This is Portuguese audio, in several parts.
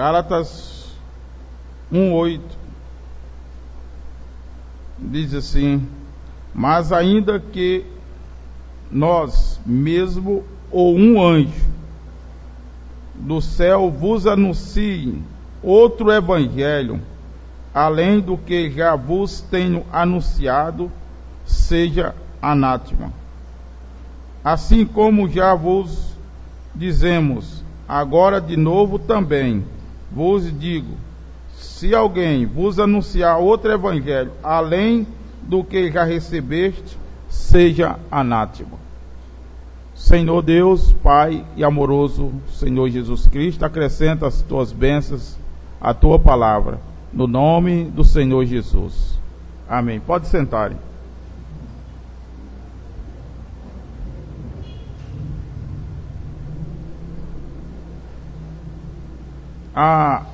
Gálatas 1:8 diz assim: mas ainda que nós mesmo ou um anjo do céu vos anuncie outro evangelho, além do que já vos tenho anunciado, seja anátema. Assim como já vos dizemos, agora de novo também vos digo, se alguém vos anunciar outro evangelho, além do que já recebeste, seja anátema. Senhor Deus, Pai e amoroso Senhor Jesus Cristo, acrescenta as tuas bênçãos à tua palavra, no nome do Senhor Jesus. Amém. Pode sentarem. Há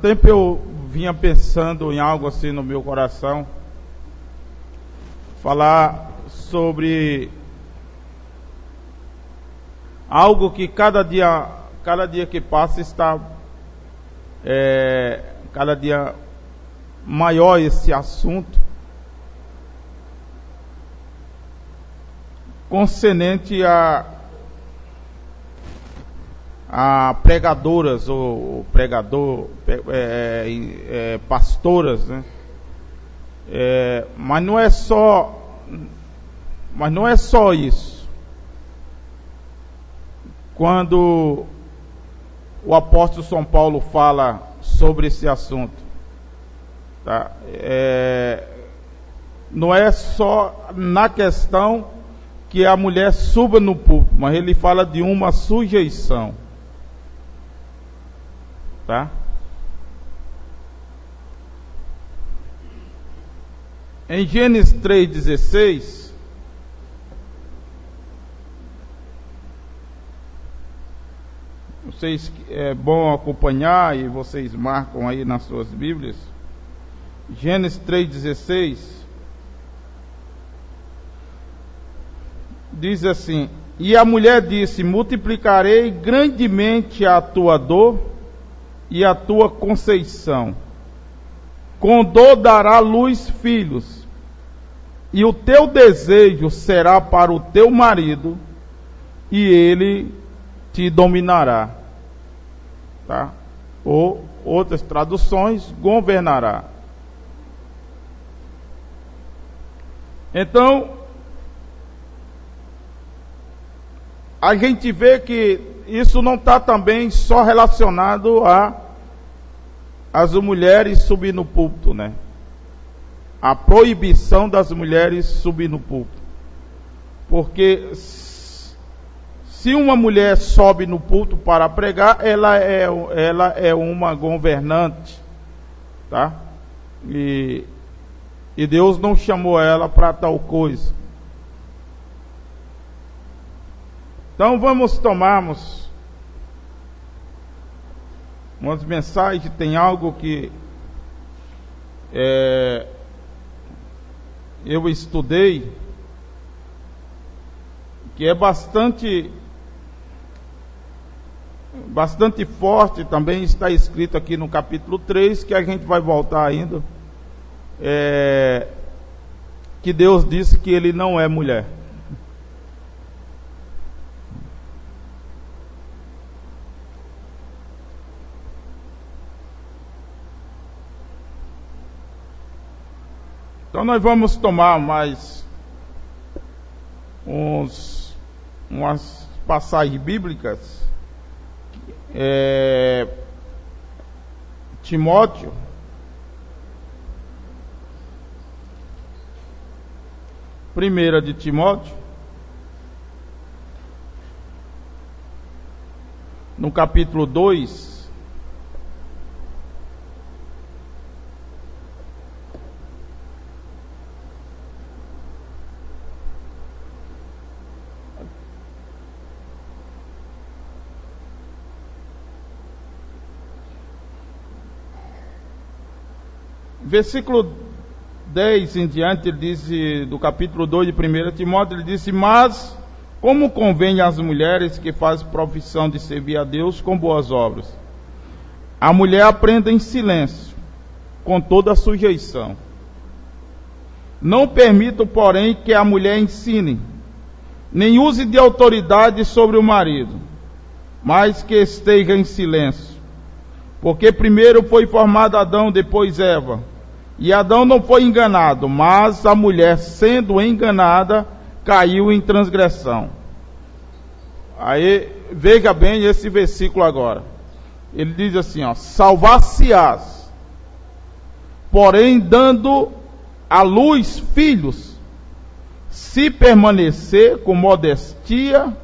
tempo eu vinha pensando em algo assim no meu coração, falar sobre algo que cada dia que passa está cada dia maior esse assunto, concernente a pregadoras ou pastoras, né? Mas não é só isso. Quando o apóstolo São Paulo fala sobre esse assunto, tá? Não é só na questão que a mulher suba no púlpito, mas ele fala de uma sujeição, tá? Em Gênesis 3,16, vocês, é bom acompanhar e vocês marcam aí nas suas Bíblias. Gênesis 3,16 diz assim: e a mulher disse: multiplicarei grandemente a tua dor e a tua conceição, com dor dará à luz filhos, e o teu desejo será para o teu marido, e ele te dominará. Tá? Ou outras traduções, governará. Então, a gente vê que isso não está também só relacionado às mulheres subir no púlpito, né? A proibição das mulheres subir no púlpito. Porque se uma mulher sobe no púlpito para pregar, ela é uma governante, tá? E Deus não chamou ela para tal coisa. Então vamos tomarmos umas mensagens. Tem algo que eu estudei, que é bastante forte, também está escrito aqui no capítulo 3, que a gente vai voltar ainda, que Deus disse que ele não é mulher. Então nós vamos tomar mais umas passagens bíblicas. Timóteo, primeira de Timóteo, no capítulo 2, versículo 10 em diante, ele diz, do capítulo 2 de 1 Timóteo, ele disse: mas como convém às mulheres que fazem profissão de servir a Deus com boas obras. A mulher aprenda em silêncio, com toda a sujeição. Não permito, porém, que a mulher ensine, nem use de autoridade sobre o marido, mas que esteja em silêncio. Porque primeiro foi formado Adão, depois Eva. E Adão não foi enganado, mas a mulher, sendo enganada, caiu em transgressão. Aí, veja bem esse versículo agora. Ele diz assim, ó: salvar-se-ás, porém dando à luz filhos, se permanecer com modestia,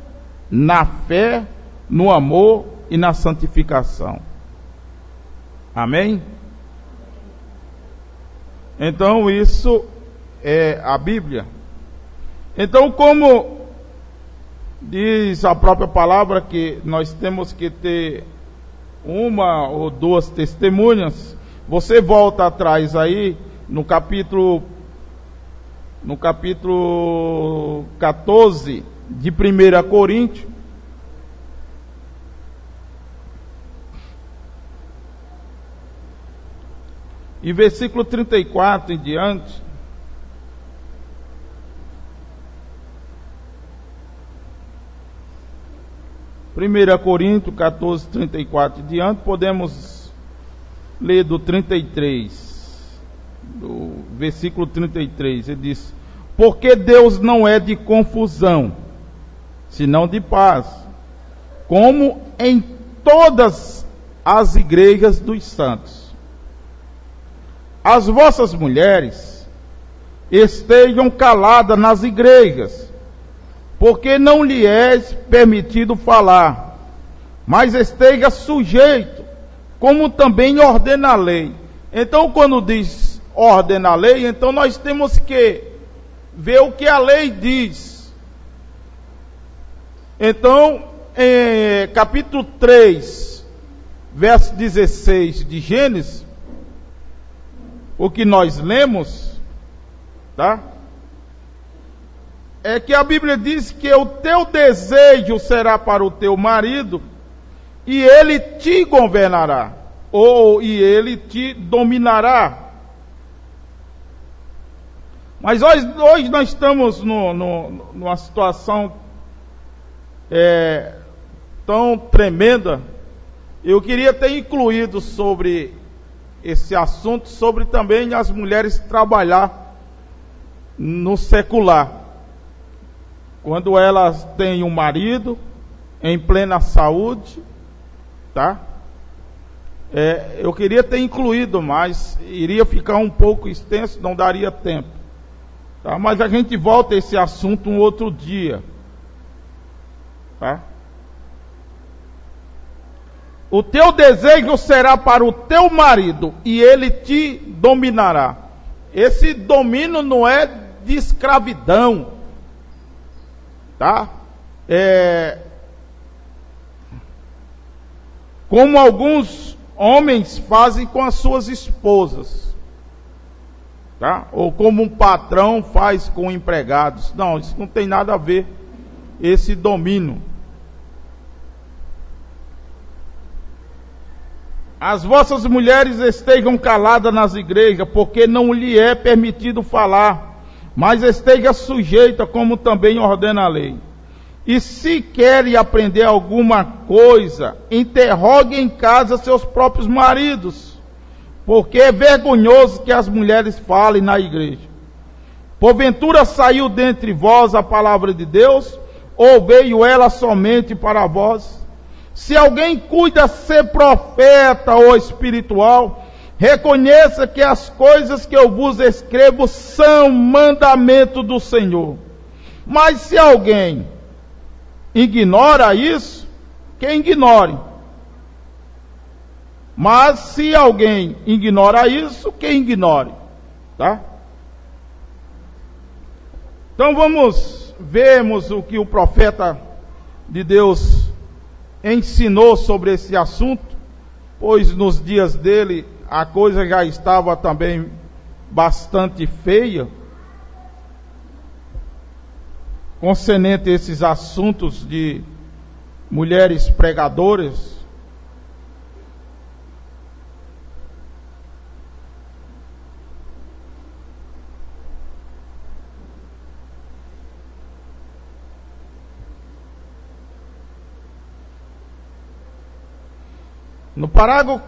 na fé, no amor e na santificação. Amém? Então isso é a Bíblia. Então, como diz a própria palavra que nós temos que ter uma ou duas testemunhas, você volta atrás aí no capítulo 14 de 1 Coríntios, e versículo 34 em diante. Primeira Coríntios 14, 34 em diante, podemos ler do 33, do versículo 33, ele diz: porque Deus não é de confusão, senão de paz, como em todas as igrejas dos santos. As vossas mulheres estejam caladas nas igrejas, porque não lhe é permitido falar, mas esteja sujeito, como também ordena a lei. Então, quando diz ordena a lei, então nós temos que ver o que a lei diz. Então, em capítulo 3, verso 16 de Gênesis, o que nós lemos, tá? É que a Bíblia diz que o teu desejo será para o teu marido, e ele te governará, e ele te dominará. Mas hoje nós estamos numa situação tão tremenda. Eu queria ter incluído sobre esse assunto, sobre também as mulheres trabalhar no secular. Quando elas têm um marido em plena saúde, tá? Eu queria ter incluído, mas iria ficar um pouco extenso, não daria tempo. Tá? Mas a gente volta a esse assunto um outro dia. Tá? O teu desejo será para o teu marido, e ele te dominará. Esse domínio não é de escravidão, tá? Como alguns homens fazem com as suas esposas, tá? Ou como um patrão faz com empregados. Não, isso não tem nada a ver, esse domínio. As vossas mulheres estejam caladas nas igrejas, porque não lhe é permitido falar, mas esteja sujeita, como também ordena a lei. E se querem aprender alguma coisa, interrogue em casa seus próprios maridos, porque é vergonhoso que as mulheres falem na igreja. Porventura saiu dentre vós a palavra de Deus, ou veio ela somente para vós? Se alguém cuida ser profeta ou espiritual, reconheça que as coisas que eu vos escrevo são mandamento do Senhor. Mas se alguém ignora isso, que ignore. Mas se alguém ignora isso, que ignore. Tá? Então vamos vermos o que o profeta de Deus ensinou sobre esse assunto, pois nos dias dele a coisa já estava também bastante feia. concernente a esses assuntos de mulheres pregadoras. No parágrafo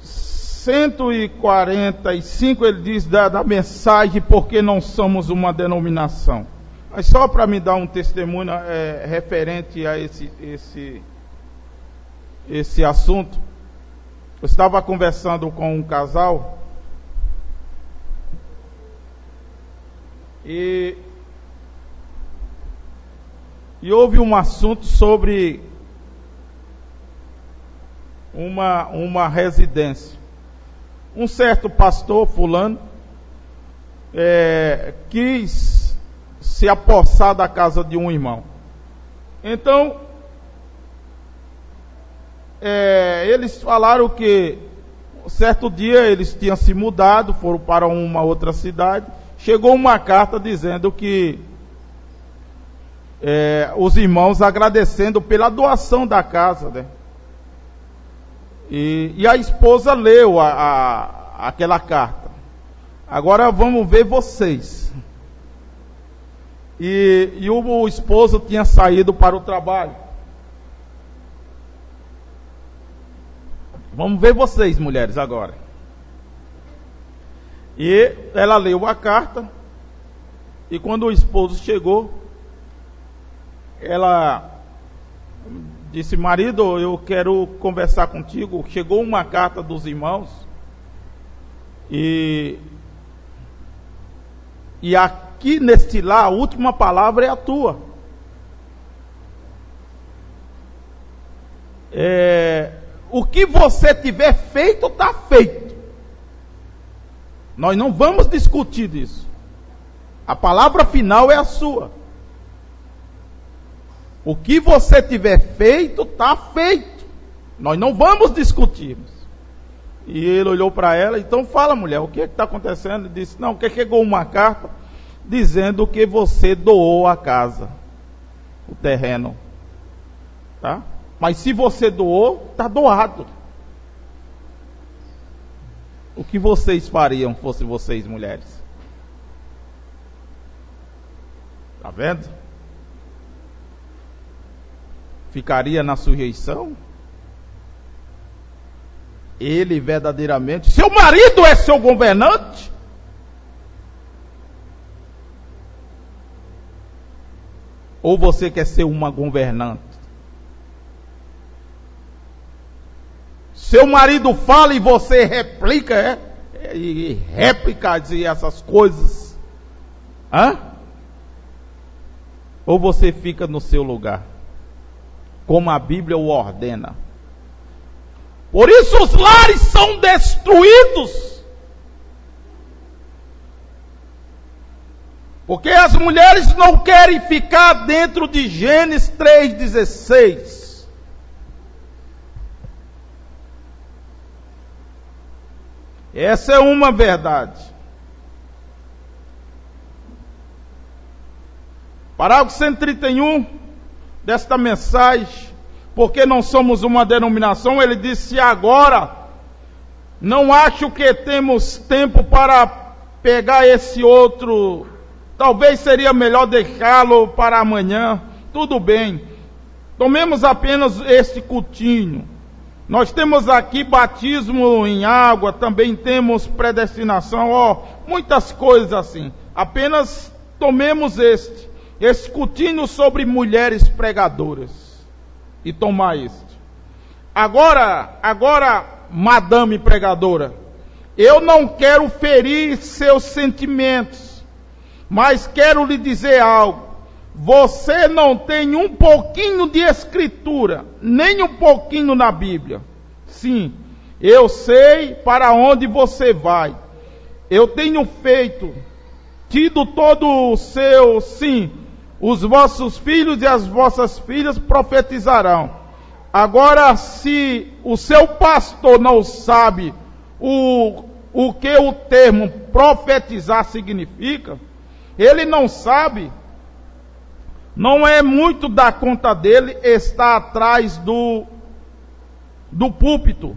145 ele diz da mensagem porque não somos uma denominação. Mas só para me dar um testemunho referente a esse assunto, eu estava conversando com um casal e houve um assunto sobre uma residência. Um certo pastor fulano quis se apossar da casa de um irmão. Então eles falaram que certo dia eles tinham se mudado, foram para uma outra cidade. Chegou uma carta dizendo que os irmãos agradecendo pela doação da casa, né? E a esposa leu aquela carta. Agora vamos ver vocês. E o esposo tinha saído para o trabalho. Vamos ver vocês, mulheres, agora. E ela leu a carta. E quando o esposo chegou, ela disse: marido, eu quero conversar contigo. Chegou uma carta dos irmãos. E aqui neste lá, a última palavra é a tua. O que você tiver feito, está feito. Nós não vamos discutir disso. A palavra final é a sua. O que você tiver feito, está feito. Nós não vamos discutir. E ele olhou para ela: então fala, mulher, o que está acontecendo? Ele disse: não, que chegou uma carta dizendo que você doou a casa, o terreno, tá? Mas se você doou, está doado. O que vocês fariam, fosse vocês, mulheres? Está vendo? Ficaria na sujeição? Ele verdadeiramente, seu marido é seu governante? Ou você quer ser uma governante? Seu marido fala e você replica, e réplicas e essas coisas. Ou você fica no seu lugar, como a Bíblia o ordena. Por isso os lares são destruídos. Porque as mulheres não querem ficar dentro de Gênesis 3,16. Essa é uma verdade. Parágrafo 131 desta mensagem, porque não somos uma denominação, ele disse: agora não acho que temos tempo para pegar esse outro, talvez seria melhor deixá-lo para amanhã. Tudo bem, tomemos apenas este cultinho. Nós temos aqui batismo em água, também temos predestinação, muitas coisas assim. Apenas tomemos esse cultinho sobre mulheres pregadoras, e tomar este. Agora, madame pregadora, eu não quero ferir seus sentimentos, mas quero lhe dizer algo. Você não tem um pouquinho de escritura, nem um pouquinho na Bíblia. Sim, eu sei para onde você vai. Eu tenho tido todo o seu, sim, os vossos filhos e as vossas filhas profetizarão. Agora, se o seu pastor não sabe o que o termo profetizar significa, ele não sabe não é muito da conta dele estar atrás do púlpito,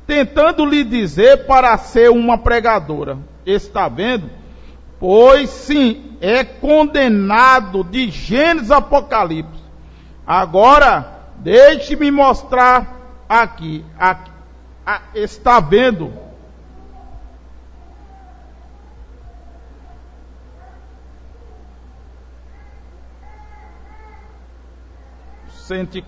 tentando lhe dizer para ser uma pregadora. Está vendo? Pois sim, é condenado de Gênesis a Apocalipse. Agora, deixe-me mostrar aqui. Está vendo? Cento e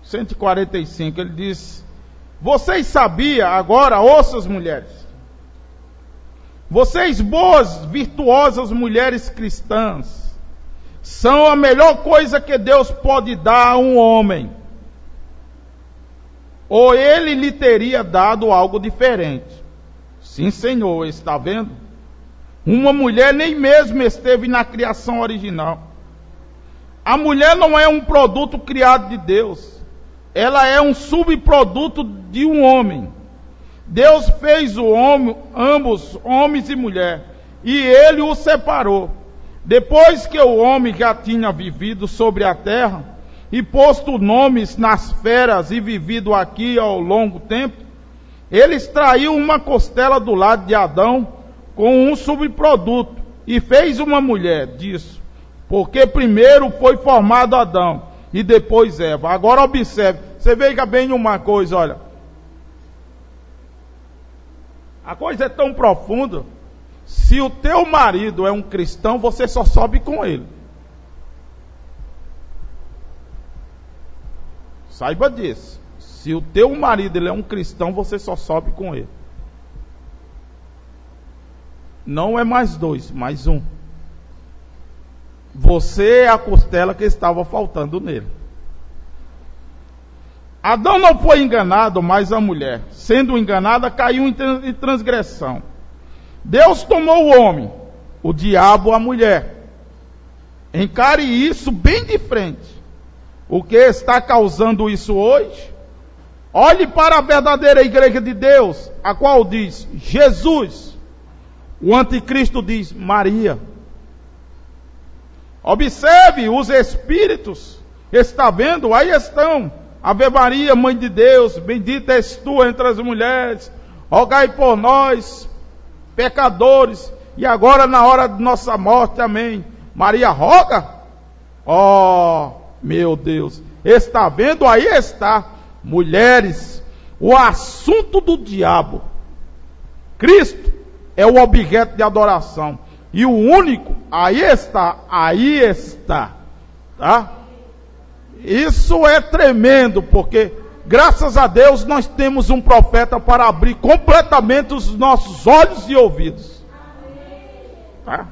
145, ele diz: vocês sabiam, agora ouçam as mulheres, vocês boas, virtuosas mulheres cristãs, são a melhor coisa que Deus pode dar a um homem, ou ele lhe teria dado algo diferente. Sim, Senhor, está vendo? Uma mulher nem mesmo esteve na criação original. A mulher não é um produto criado de Deus. Ela é um subproduto de um homem. Deus fez o homem, ambos, homens e mulher, e ele os separou. Depois que o homem já tinha vivido sobre a terra, e posto nomes nas feras e vivido aqui ao longo tempo, ele extraiu uma costela do lado de Adão com um subproduto, e fez uma mulher disso, porque primeiro foi formado Adão, e depois Eva. Agora observe, você veja bem uma coisa, olha. A coisa é tão profunda. Se o teu marido é um cristão, você só sobe com ele. Saiba disso. Se o teu marido ele é um cristão, você só sobe com ele. Não é mais dois, mais um. Você é a costela que estava faltando nele. Adão não foi enganado, mas a mulher, sendo enganada, caiu em transgressão. Deus tomou o homem, o diabo a mulher. Encare isso bem de frente. O que está causando isso hoje? Olhe para a verdadeira igreja de Deus, a qual diz Jesus. O anticristo diz Maria. Observe os espíritos. Está vendo? Aí estão. Ave Maria, Mãe de Deus, bendita és tu entre as mulheres. Rogai por nós, pecadores, e agora na hora de nossa morte. Amém. Maria roga? Oh, meu Deus. Está vendo? Aí está. Mulheres, o assunto do diabo. Cristo é o objeto de adoração. E o único, aí está. Tá? Isso é tremendo, porque graças a Deus nós temos um profeta para abrir completamente os nossos olhos e ouvidos. Tá?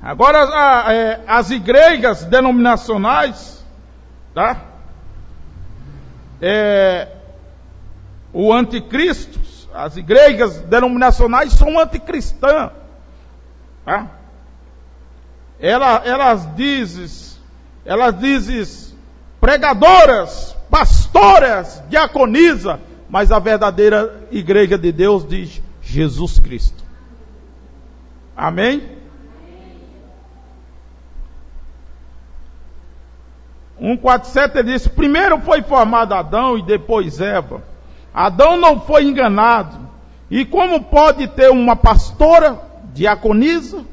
Agora as igrejas denominacionais, tá? O anticristo, as igrejas denominacionais são anticristãs. Tá? Elas dizem pregadoras, pastoras, diaconisa, mas a verdadeira igreja de Deus diz Jesus Cristo. Amém? 1:47 ele diz: primeiro foi formado Adão e depois Eva. Adão não foi enganado. E como pode ter uma pastora, diaconisa?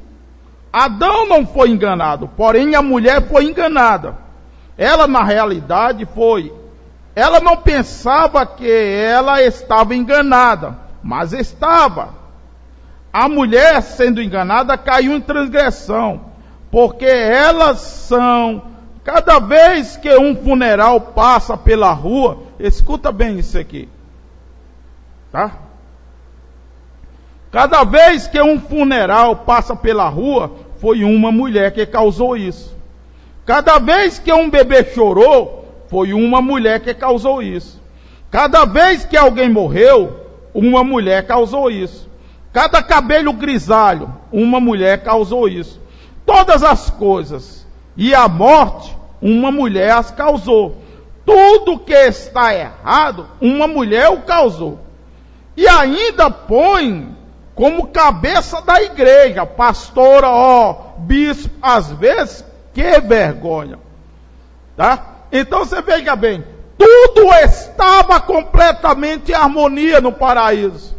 Adão não foi enganado, porém a mulher foi enganada. Ela na realidade ela não pensava que ela estava enganada, mas estava. A mulher sendo enganada caiu em transgressão, porque elas são, cada vez que um funeral passa pela rua, escuta bem isso aqui, tá? Cada vez que um funeral passa pela rua, foi uma mulher que causou isso. Cada vez que um bebê chorou, foi uma mulher que causou isso. Cada vez que alguém morreu, uma mulher causou isso. Cada cabelo grisalho, uma mulher causou isso. Todas as coisas e a morte, uma mulher as causou. Tudo que está errado, uma mulher o causou. e ainda põe como cabeça da igreja, pastora, bispo, às vezes, que vergonha. Tá? Então você veja bem, tudo estava completamente em harmonia no paraíso.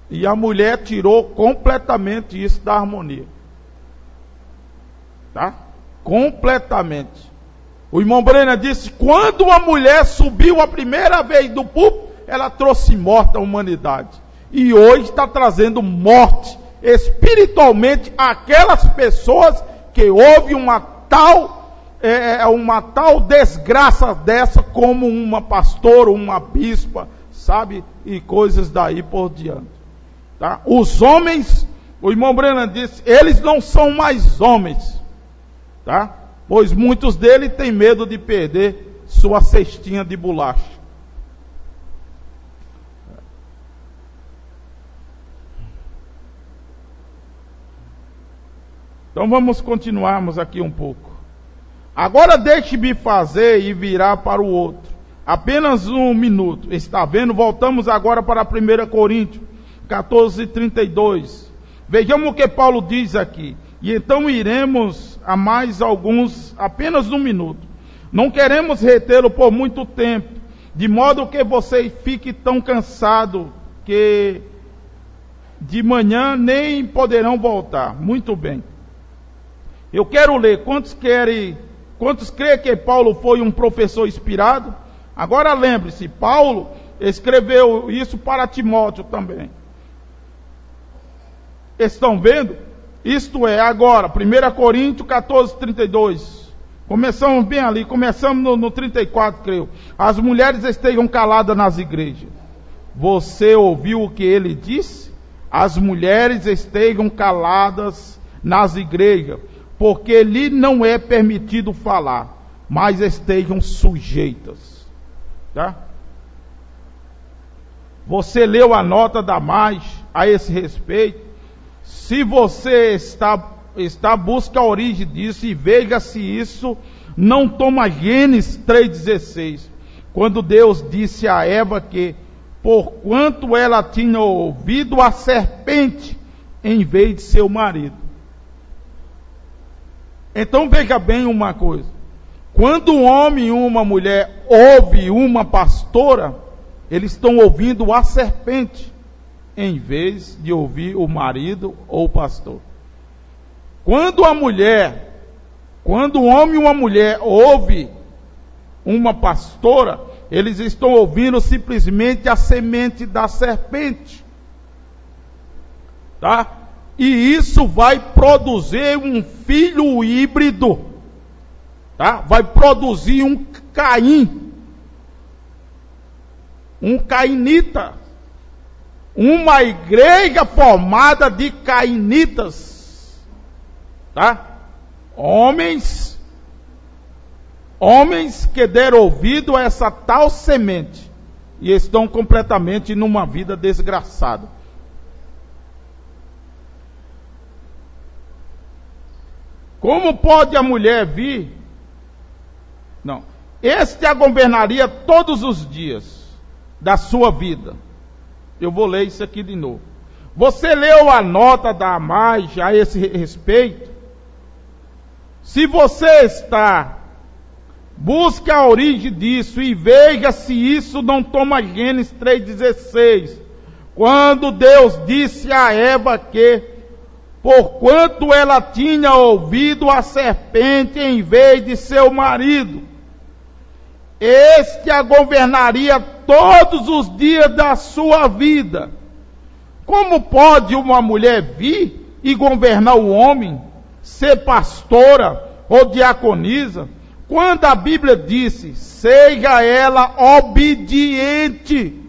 E a mulher tirou completamente isso da harmonia. Tá? Completamente. O irmão Brenner disse, quando uma mulher subiu a primeira vez do púlpito, ela trouxe morte à humanidade. E hoje está trazendo morte espiritualmente àquelas pessoas que houve uma tal desgraça dessa, como uma pastora, uma bispa, sabe? E coisas daí por diante. Tá? Os homens, o irmão Brennan disse, eles não são mais homens, tá? Pois muitos deles têm medo de perder sua cestinha de bolacha. Então vamos continuarmos aqui um pouco. Agora deixe-me fazer e virar para o outro. Apenas um minuto. Está vendo? Voltamos agora para 1 Coríntios 14:32. Vejamos o que Paulo diz aqui. E então iremos a mais alguns, apenas um minuto. Não queremos retê-lo por muito tempo, de modo que você fique tão cansado que de manhã nem poderão voltar. Muito bem. Eu quero ler. Quantos creem que Paulo foi um professor inspirado? Agora lembre-se, Paulo escreveu isso para Timóteo também. Estão vendo? Isto é, agora, 1 Coríntios 14:32. Começamos bem ali, começamos no 34, creio. As mulheres estejam caladas nas igrejas. Você ouviu o que ele disse? As mulheres estejam caladas nas igrejas, porque lhe não é permitido falar, mas estejam sujeitas. Tá? Você leu a nota da mais a esse respeito? Se você está busca a origem disso e veja se isso não toma Gênesis 3,16, quando Deus disse a Eva que, porquanto ela tinha ouvido a serpente em vez de seu marido. Então veja bem uma coisa, quando um homem e uma mulher ouvem uma pastora, eles estão ouvindo a serpente, em vez de ouvir o marido ou o pastor. Quando um homem e uma mulher ouvem uma pastora, eles estão ouvindo simplesmente a semente da serpente. Tá? E isso vai produzir um filho híbrido. Tá? Vai produzir um Caim. Um cainita. Uma igreja formada de cainitas, tá? Homens que deram ouvido a essa tal semente e estão completamente numa vida desgraçada. Como pode a mulher vir? Não. Este a governaria todos os dias da sua vida. Eu vou ler isso aqui de novo. Você leu a nota da Amage a esse respeito? Se você está, busque a origem disso e veja se isso não toma Gênesis 3,16. Quando Deus disse a Eva que, porquanto ela tinha ouvido a serpente em vez de seu marido, este a governaria todos os dias da sua vida. Como pode uma mulher vir e governar o homem, ser pastora ou diaconisa, quando a Bíblia disse, seja ela obediente?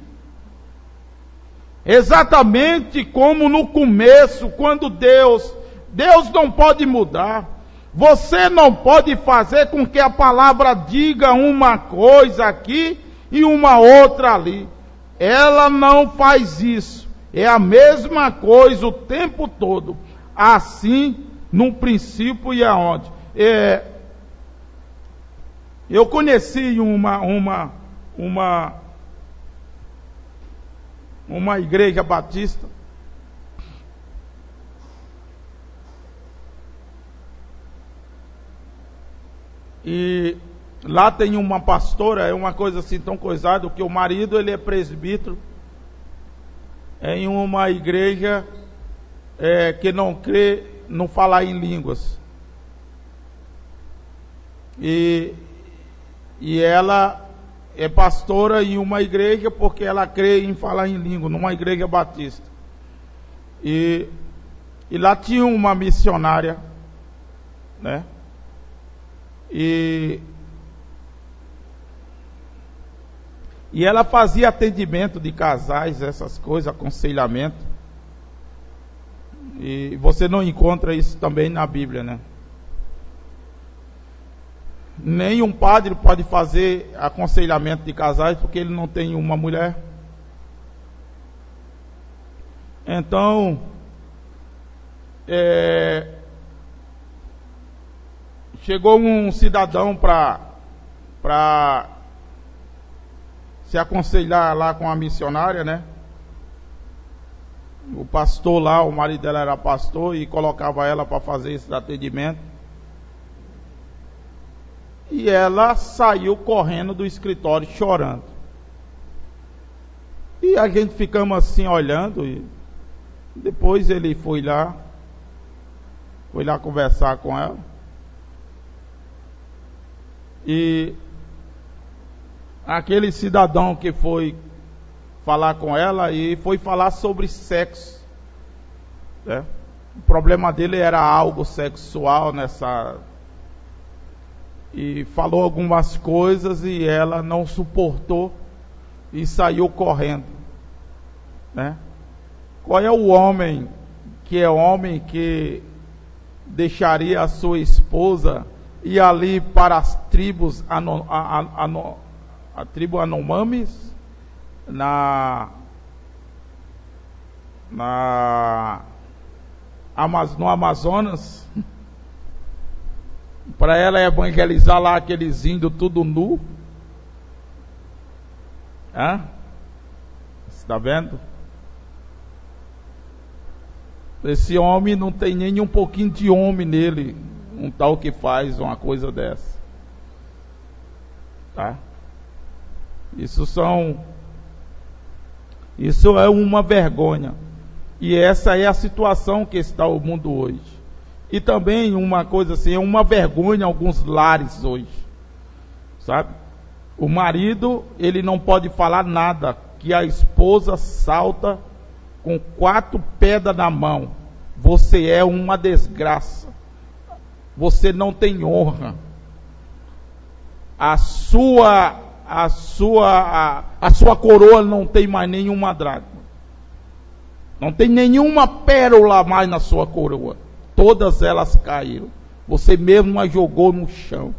Exatamente como no começo, quando Deus não pode mudar. Você não pode fazer com que a palavra diga uma coisa aqui e uma outra ali. Ela não faz isso. É a mesma coisa o tempo todo. Assim, no princípio e aonde? Eu conheci uma igreja batista. E lá tem uma pastora, é uma coisa assim tão coisada, que o marido ele é presbítero em uma igreja que não crê no falar em línguas. E ela é pastora em uma igreja porque ela crê em falar em língua, numa igreja batista. E lá tinha uma missionária, né? E ela fazia atendimento de casais, essas coisas, aconselhamento. E você não encontra isso também na Bíblia, né? Nenhum padre pode fazer aconselhamento de casais porque ele não tem uma mulher. Então, chegou um cidadão para se aconselhar lá com a missionária, né? O pastor lá, o marido dela era pastor e colocava ela para fazer esse atendimento. E ela saiu correndo do escritório chorando. E a gente ficamos assim olhando. E depois ele foi lá conversar com ela. E aquele cidadão que foi falar com ela e foi falar sobre sexo, né? O problema dele era algo sexual e falou algumas coisas e ela não suportou e saiu correndo, né? Qual é o homem que deixaria a sua esposa ir ali para as tribos a tribo Anomamis no Amazonas, para ela evangelizar lá aqueles índios tudo nu? Você está vendo? Esse homem não tem nem um pouquinho de homem nele, um tal que faz uma coisa dessa, tá? Isso é uma vergonha. E essa é a situação que está o mundo hoje. E também uma coisa assim, é uma vergonha em alguns lares hoje, sabe? O marido, ele não pode falar nada, que a esposa salta com 4 pedras na mão. Você é uma desgraça. Você não tem honra. A sua coroa não tem mais nenhuma dracma. Não tem nenhuma pérola mais na sua coroa. Todas elas caíram. Você mesmo a jogou no chão.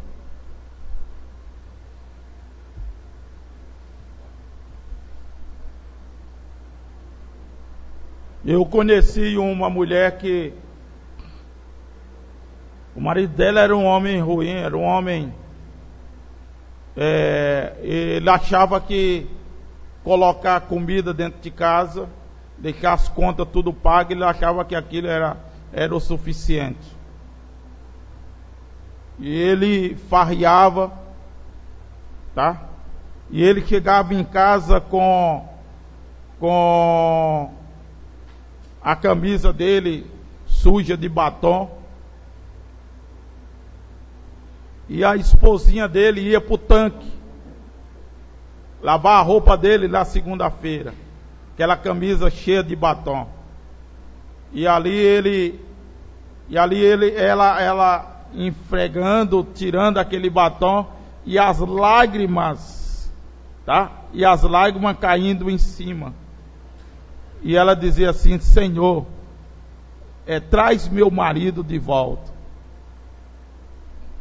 Eu conheci uma mulher que o marido dela era um homem ruim, era um homem... ele achava que colocar comida dentro de casa, deixar as contas tudo pago, ele achava que aquilo era o suficiente. E ele farreava, tá? E ele chegava em casa com a camisa dele suja de batom. E a esposinha dele ia para o tanque lavar a roupa dele na segunda-feira, aquela camisa cheia de batom. E ela enfregando, tirando aquele batom, e as lágrimas, tá? E as lágrimas caindo em cima. E ela dizia assim: Senhor, traz meu marido de volta,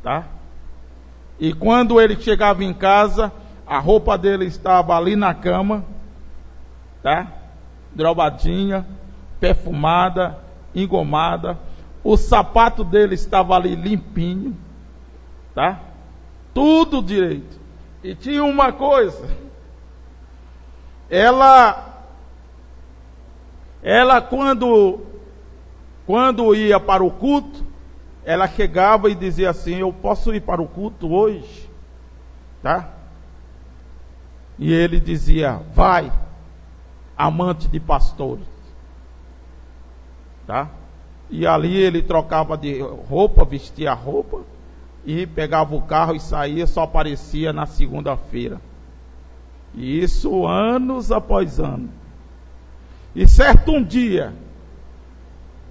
tá? E quando ele chegava em casa, a roupa dele estava ali na cama, tá? Drobadinha, perfumada, engomada. O sapato dele estava ali limpinho, tá? Tudo direito. E tinha uma coisa, ela ela quando ia para o culto, ela chegava e dizia assim: eu posso ir para o culto hoje? Tá? E ele dizia: vai, amante de pastores. Tá? E ali ele trocava de roupa, vestia a roupa, e pegava o carro e saía, só aparecia na segunda-feira. E isso anos após anos. E certo um dia,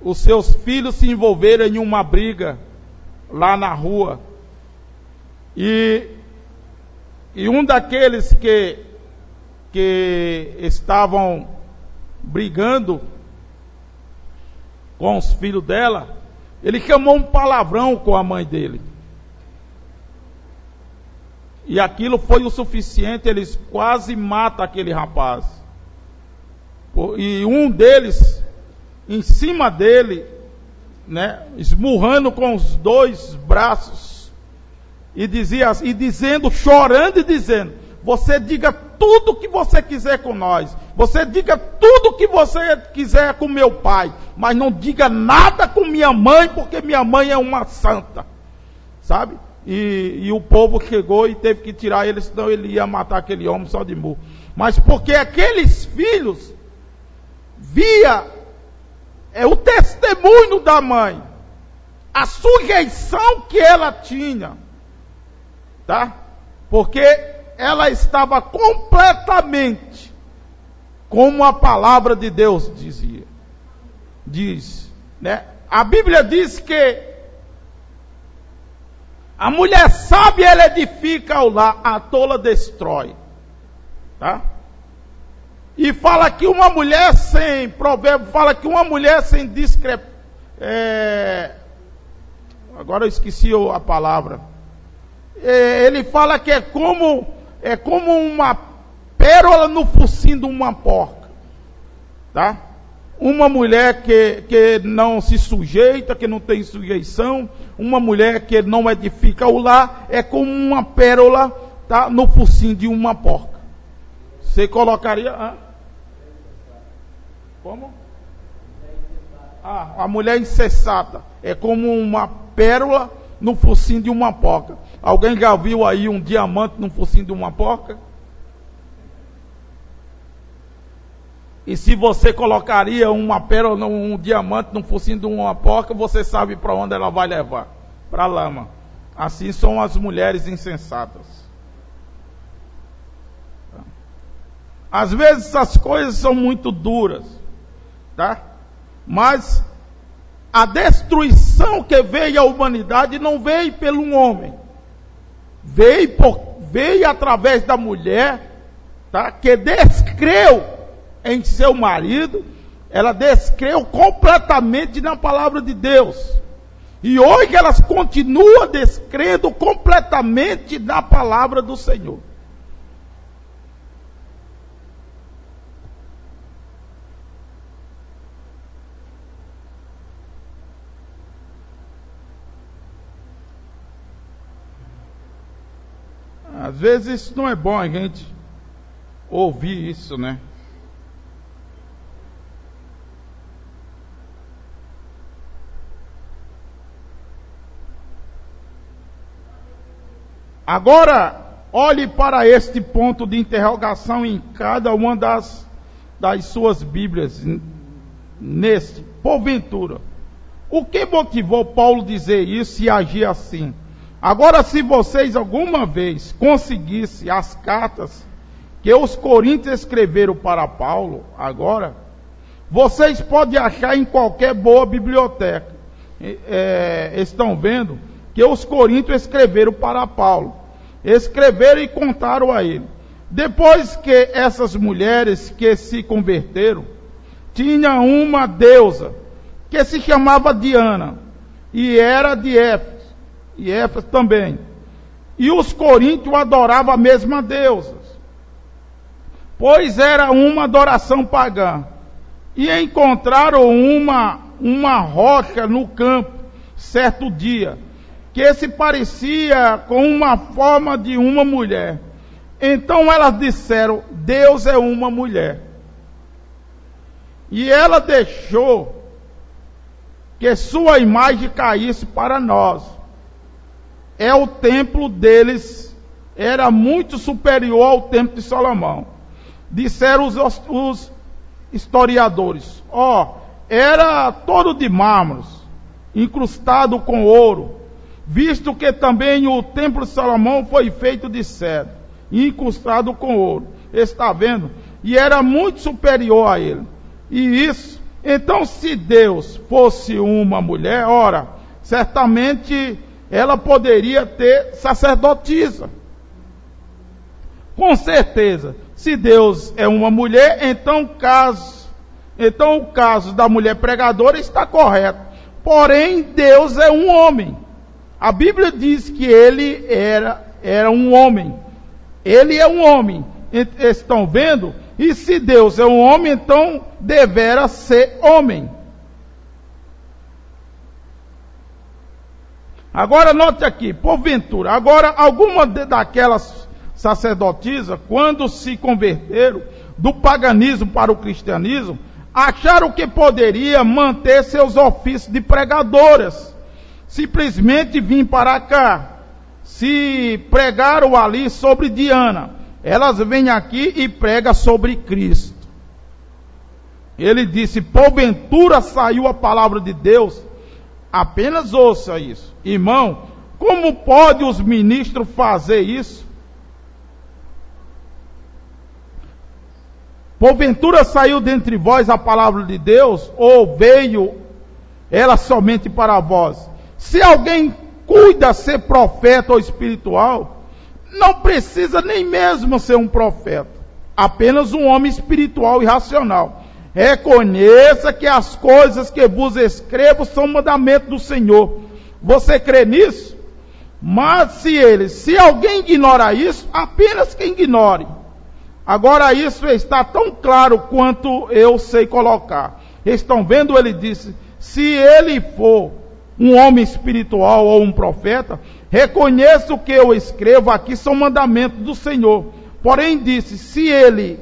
os seus filhos se envolveram em uma briga lá na rua. E um daqueles que estavam brigando com os filhos dela, ele chamou um palavrão com a mãe dele. E aquilo foi o suficiente, eles quase matam aquele rapaz. E um deles, em cima dele, né, esmurrando com os dois braços, e dizendo, chorando e dizendo: você diga tudo o que você quiser com nós, você diga tudo o que você quiser com meu pai, mas não diga nada com minha mãe, porque minha mãe é uma santa, sabe? E o povo chegou e teve que tirar ele, senão ele ia matar aquele homem só de murro. Mas porque aqueles filhos via o testemunho da mãe, a sujeição que ela tinha, tá? Porque ela estava completamente como a palavra de Deus diz, né? A Bíblia diz que a mulher sábia, ela edifica o lar, a tola destrói, tá? E fala que uma mulher sem provérbio, fala que uma mulher sem agora eu esqueci a palavra. Ele fala que é como uma pérola no focinho de uma porca, tá? Uma mulher que não se sujeita, que não tem sujeição, uma mulher que não edifica o lar, é como uma pérola, tá, no focinho de uma porca. Você colocaria... Como? A mulher insensata é como uma pérola no focinho de uma porca. Alguém já viu aí um diamante no focinho de uma porca? E se você colocaria uma pérola, um diamante no focinho de uma porca, você sabe para onde ela vai levar? Para a lama. Assim são as mulheres insensatas. Às vezes as coisas são muito duras, tá? Mas a destruição que veio à humanidade não veio pelo homem, veio através da mulher, tá? Que descreu em seu marido, ela descreu completamente na palavra de Deus. E hoje elas continuam descrendo completamente na palavra do Senhor. Às vezes isso não é bom a gente ouvir isso, né? Agora, olhe para este ponto de interrogação em cada uma das suas Bíblias. Neste, porventura, o que motivou Paulo dizer isso e agir assim? Agora, se vocês alguma vez conseguissem as cartas que os coríntios escreveram para Paulo, agora, vocês podem achar em qualquer boa biblioteca. Estão vendo que os coríntios escreveram para Paulo. Escreveram e contaram a ele. Depois que essas mulheres que se converteram, tinha uma deusa que se chamava Diana, e era de Éfeso, e Éfeso também. E os coríntios adoravam a mesma deusa, pois era uma adoração pagã. E encontraram uma rocha no campo, certo dia, que se parecia com uma forma de uma mulher. Então elas disseram: Deus é uma mulher. e ela deixou que sua imagem caísse para nós. O templo deles era muito superior ao templo de Salomão. Disseram os historiadores, era todo de mármore, incrustado com ouro, visto que também o templo de Salomão foi feito de cedro, incrustado com ouro. Está vendo? E era muito superior a ele. E isso, então, se Deus fosse uma mulher, certamente ela poderia ter sacerdotisa. Com certeza, se Deus é uma mulher, então o caso da mulher pregadora está correto. Porém, Deus é um homem. A Bíblia diz que ele era um homem. Ele é um homem. Estão vendo? E se Deus é um homem, então devera ser homem. Agora note aqui, porventura, alguma daquelas sacerdotisas, quando se converteram do paganismo para o cristianismo, acharam que poderia manter seus ofícios de pregadoras, simplesmente vir para cá. Se pregaram ali sobre Diana, elas vêm aqui e pregam sobre Cristo. Ele disse, porventura saiu a palavra de Deus. Apenas ouça isso. Irmão, como pode os ministros fazer isso? Porventura saiu dentre vós a palavra de Deus, ou veio ela somente para vós? Se alguém cuida ser profeta ou espiritual, não precisa nem mesmo ser um profeta, apenas um homem espiritual e racional. Reconheça que as coisas que vos escrevo são mandamentos do Senhor. Você crê nisso? Mas se alguém ignora isso, apenas que ignore. Agora isso está tão claro quanto eu sei colocar. Estão vendo? Ele disse, se ele for um homem espiritual ou um profeta, reconheça o que eu escrevo aqui são mandamentos do Senhor. Porém disse, se ele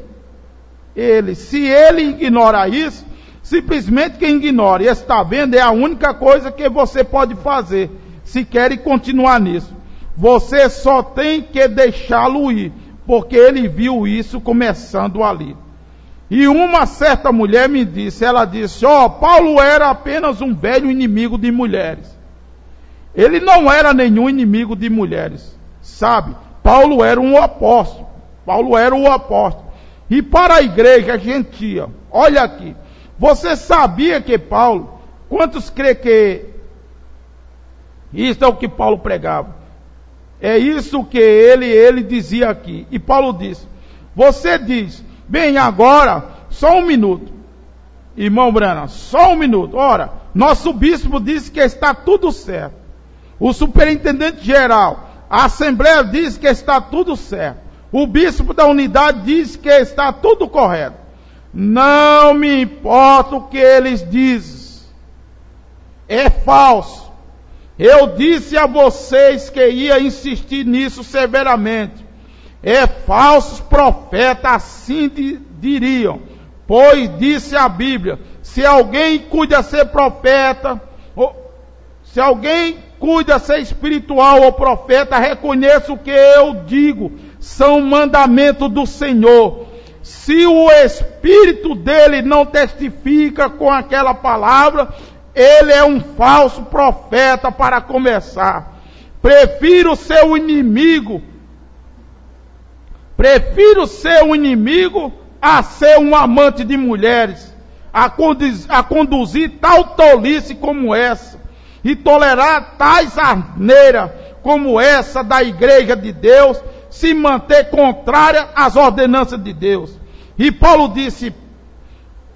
ignora isso, simplesmente que ignore. E está vendo? É a única coisa que você pode fazer, se quer continuar nisso. Você só tem que deixá-lo ir, porque ele viu isso começando ali. E uma certa mulher me disse, ela disse, Paulo era apenas um velho inimigo de mulheres. Ele não era nenhum inimigo de mulheres, sabe? Paulo era um apóstolo. Paulo era o apóstolo. E para a igreja gentia, olha aqui, você sabia que Paulo, quantos crê que isso é o que Paulo pregava? É isso que ele dizia aqui. E Paulo disse, você diz, bem, agora, só um minuto. Irmão Brana, só um minuto. Ora, nosso bispo disse que está tudo certo. O superintendente geral, a assembleia diz que está tudo certo. O bispo da unidade diz que está tudo correto. Não me importa o que eles dizem. É falso. Eu disse a vocês que ia insistir nisso severamente. É falsos profetas, assim diriam. Pois disse a Bíblia, se alguém cuida ser profeta, se alguém cuida ser espiritual ou profeta, reconheça o que eu digo, são mandamentos do Senhor. Se o espírito dele não testifica com aquela palavra, ele é um falso profeta para começar. Prefiro ser o inimigo a ser um amante de mulheres, a conduzir tal tolice como essa, e tolerar tais asneiras como essa da igreja de Deus, se manter contrária às ordenanças de Deus. E Paulo disse,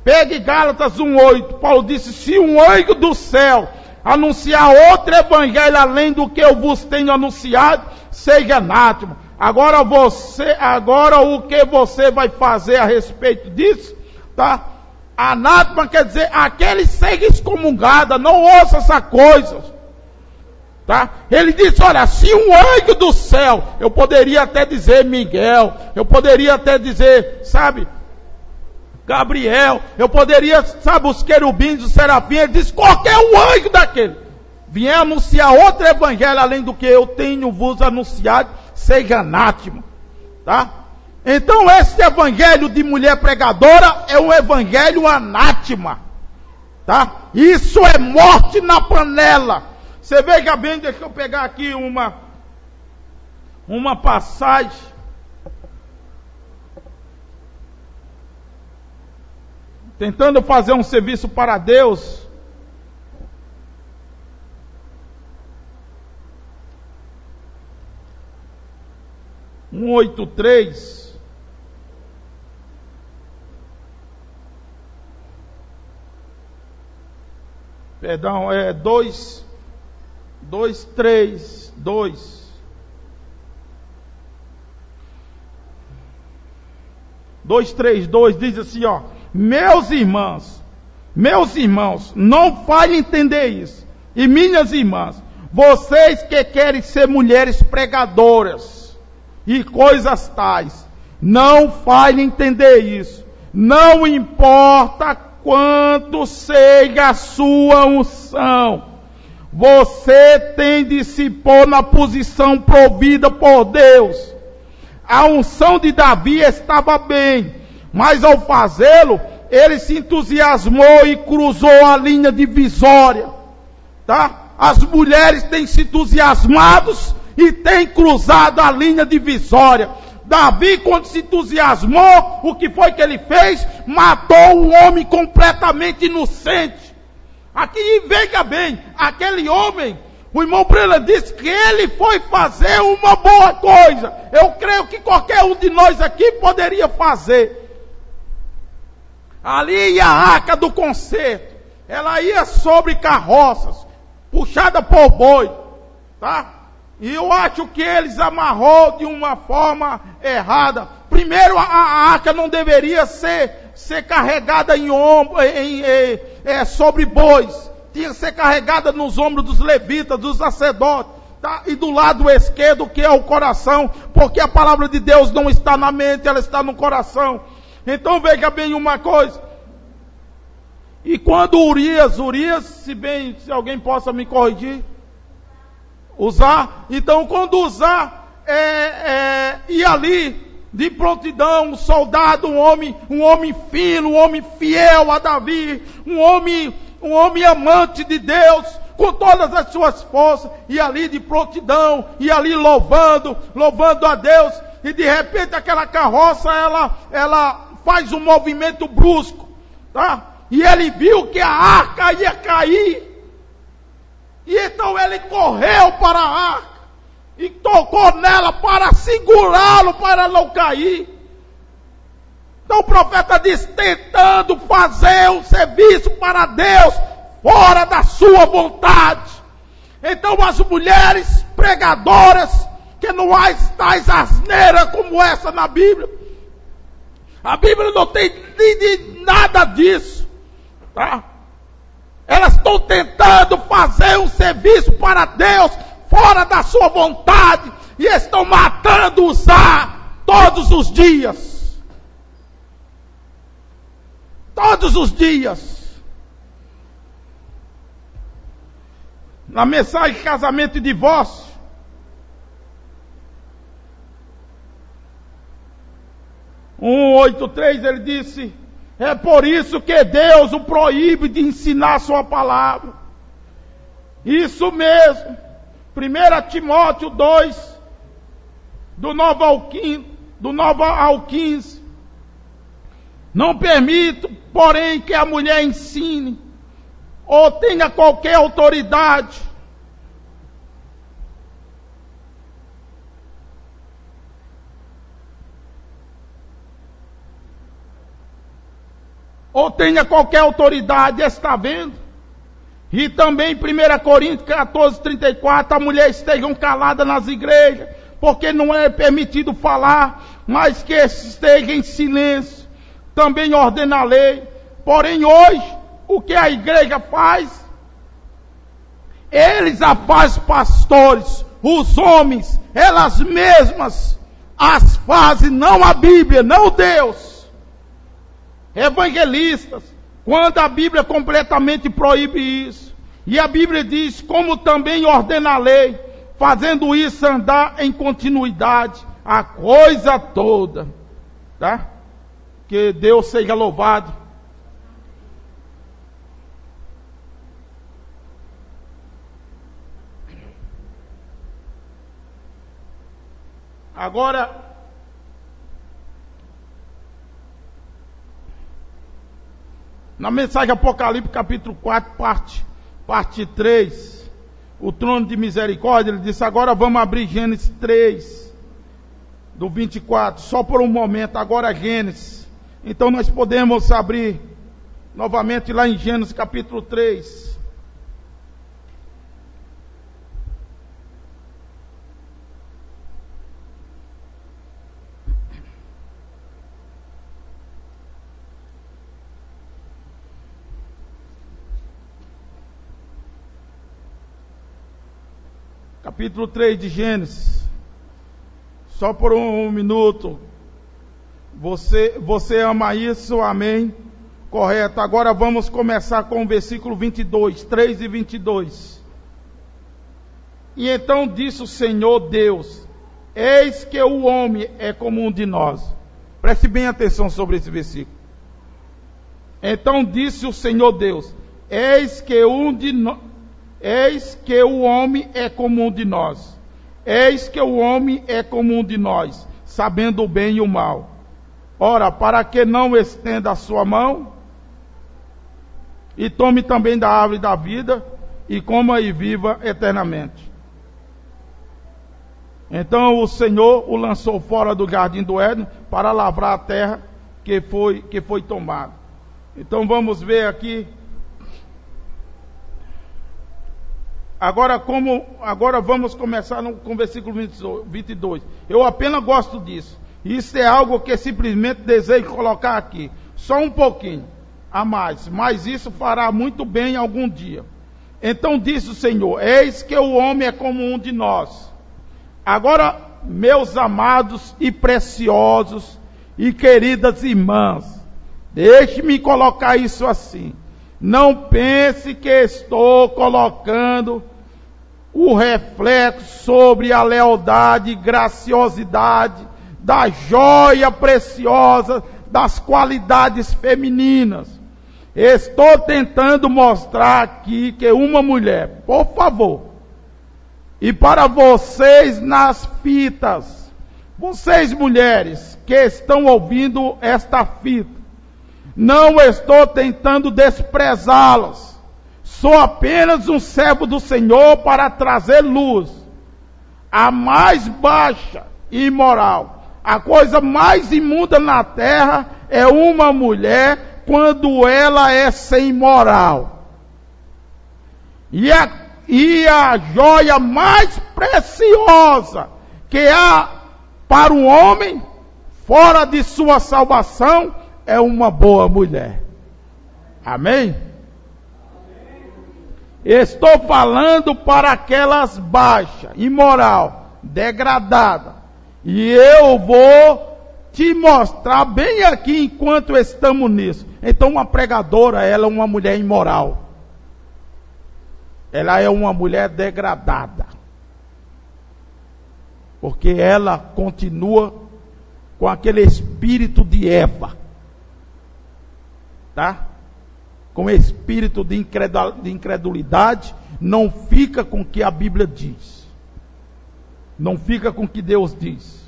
pegue Gálatas 1:8, Paulo disse, se um anjo do céu anunciar outro evangelho além do que eu vos tenho anunciado, seja anátema. Agora o que você vai fazer a respeito disso, tá? Anátema quer dizer, aquele seja excomungado, não ouça essa coisa, tá? Ele disse, olha, se um anjo do céu, eu poderia até dizer Miguel, eu poderia até dizer, sabe, Gabriel, eu poderia, sabe, os querubins, os serafins, ele disse, qualquer um anjo daquele, vier anunciar outro evangelho, além do que eu tenho vos anunciado, seja anátema, tá? Então esse evangelho de mulher pregadora é um evangelho anátema, tá? Isso é morte na panela. Você veja bem, deixa eu pegar aqui uma passagem. Tentando fazer um serviço para Deus. Perdão, é 2:3 diz assim, ó: meus irmãos, não falhem entender isso. E minhas irmãs, vocês que querem ser mulheres pregadoras e coisas tais, não falhem entender isso. Não importa quanto seja a sua unção, você tem de se pôr na posição provida por Deus. A unção de Davi estava bem, mas ao fazê-lo, ele se entusiasmou e cruzou a linha divisória, tá? As mulheres têm se entusiasmado e têm cruzado a linha divisória. Davi, quando se entusiasmou, o que foi que ele fez? Matou um homem completamente inocente. Aqui, veja bem, aquele homem, o irmão Brela disse que ele foi fazer uma boa coisa. Eu creio que qualquer um de nós aqui poderia fazer. Ali ia a arca do concerto. Ela ia sobre carroças, puxada por boi, tá? E eu acho que eles amarrou de uma forma errada. Primeiro, a arca não deveria ser carregada sobre bois. Tinha que ser carregada nos ombros dos levitas, dos sacerdotes, tá? E do lado esquerdo, que é o coração, porque a palavra de Deus não está na mente, ela está no coração. Então veja bem uma coisa. E quando Urias, se alguém possa me corrigir, então quando ia ali de prontidão, um soldado, um homem fino, um homem fiel a Davi, um homem amante de Deus, com todas as suas forças, e ali de prontidão, e ali louvando a Deus, e de repente aquela carroça, ela faz um movimento brusco, tá? E ele viu que a arca ia cair, e então ele correu para a arca, e tocou nela para segurá-lo, para não cair. Então o profeta diz, tentando fazer um serviço para Deus, fora da sua vontade. Então as mulheres pregadoras, que não há tais asneiras como essa na Bíblia. A Bíblia não tem nada disso, tá? Elas estão tentando fazer um serviço para Deus, fora da sua vontade, e estão matando os todos os dias. Todos os dias. Na mensagem Casamento e Divórcio, (1:8:3) ele disse, é por isso que Deus o proíbe de ensinar sua palavra. Isso mesmo. 1 Timóteo 2, do 9 ao 15. Não permito, porém, que a mulher ensine, ou tenha qualquer autoridade, está vendo? E também 1 Coríntios 14:34, a mulher estejam calada nas igrejas, porque não é permitido falar, mas que esteja em silêncio. Também ordena a lei. Porém hoje, o que a igreja faz? Eles a fazem pastores, os homens, elas mesmas as fazem, não a Bíblia, não Deus. evangelistas, quando a Bíblia completamente proíbe isso. E a Bíblia diz, como também ordena a lei, fazendo isso andar em continuidade, a coisa toda. Tá? Que Deus seja louvado. Agora, na mensagem Apocalipse, capítulo 4, parte 3, o trono de misericórdia, ele disse, agora vamos abrir Gênesis 3, do 24, só por um momento, agora Gênesis. Então nós podemos abrir novamente lá em Gênesis capítulo 3. Capítulo 3 de Gênesis. Só por um minuto. Você ama isso? Amém? Correto. Agora vamos começar com o versículo 22, 3 e 22. E então disse o Senhor Deus, eis que o homem é como um de nós. Preste bem atenção sobre esse versículo. Então disse o Senhor Deus, eis que o homem é como um de nós. Eis que o homem é como um de nós, sabendo o bem e o mal. Ora, para que não estenda a sua mão, e tome também da árvore da vida, e coma e viva eternamente. Então o Senhor o lançou fora do jardim do Éden, para lavrar a terra que foi tomada. Então vamos ver aqui. Agora vamos começar com o versículo 22. Eu apenas gosto disso. Isso é algo que simplesmente desejo colocar aqui. Só um pouquinho a mais. Mas isso fará muito bem algum dia. Então disse o Senhor, eis que o homem é como um de nós. Agora, meus amados e preciosos e queridas irmãs, deixe-me colocar isso assim. Não pense que estou colocando o reflexo sobre a lealdade e graciosidade da joia preciosa das qualidades femininas. Estou tentando mostrar aqui que uma mulher, por favor, e para vocês nas fitas, vocês mulheres que estão ouvindo esta fita, não estou tentando desprezá-las. Sou apenas um servo do Senhor para trazer luz. A mais baixa e imoral, a coisa mais imunda na terra é uma mulher quando ela é sem moral. E a joia mais preciosa que há para um homem, fora de sua salvação, é uma boa mulher. Amém? Estou falando para aquelas baixas, imoral, degradada. E eu vou te mostrar bem aqui enquanto estamos nisso. Então uma pregadora, ela é uma mulher imoral. Ela é uma mulher degradada. Porque ela continua com aquele espírito de Eva. Tá? Com espírito de incredulidade, não fica com o que a Bíblia diz. Não fica com o que Deus diz.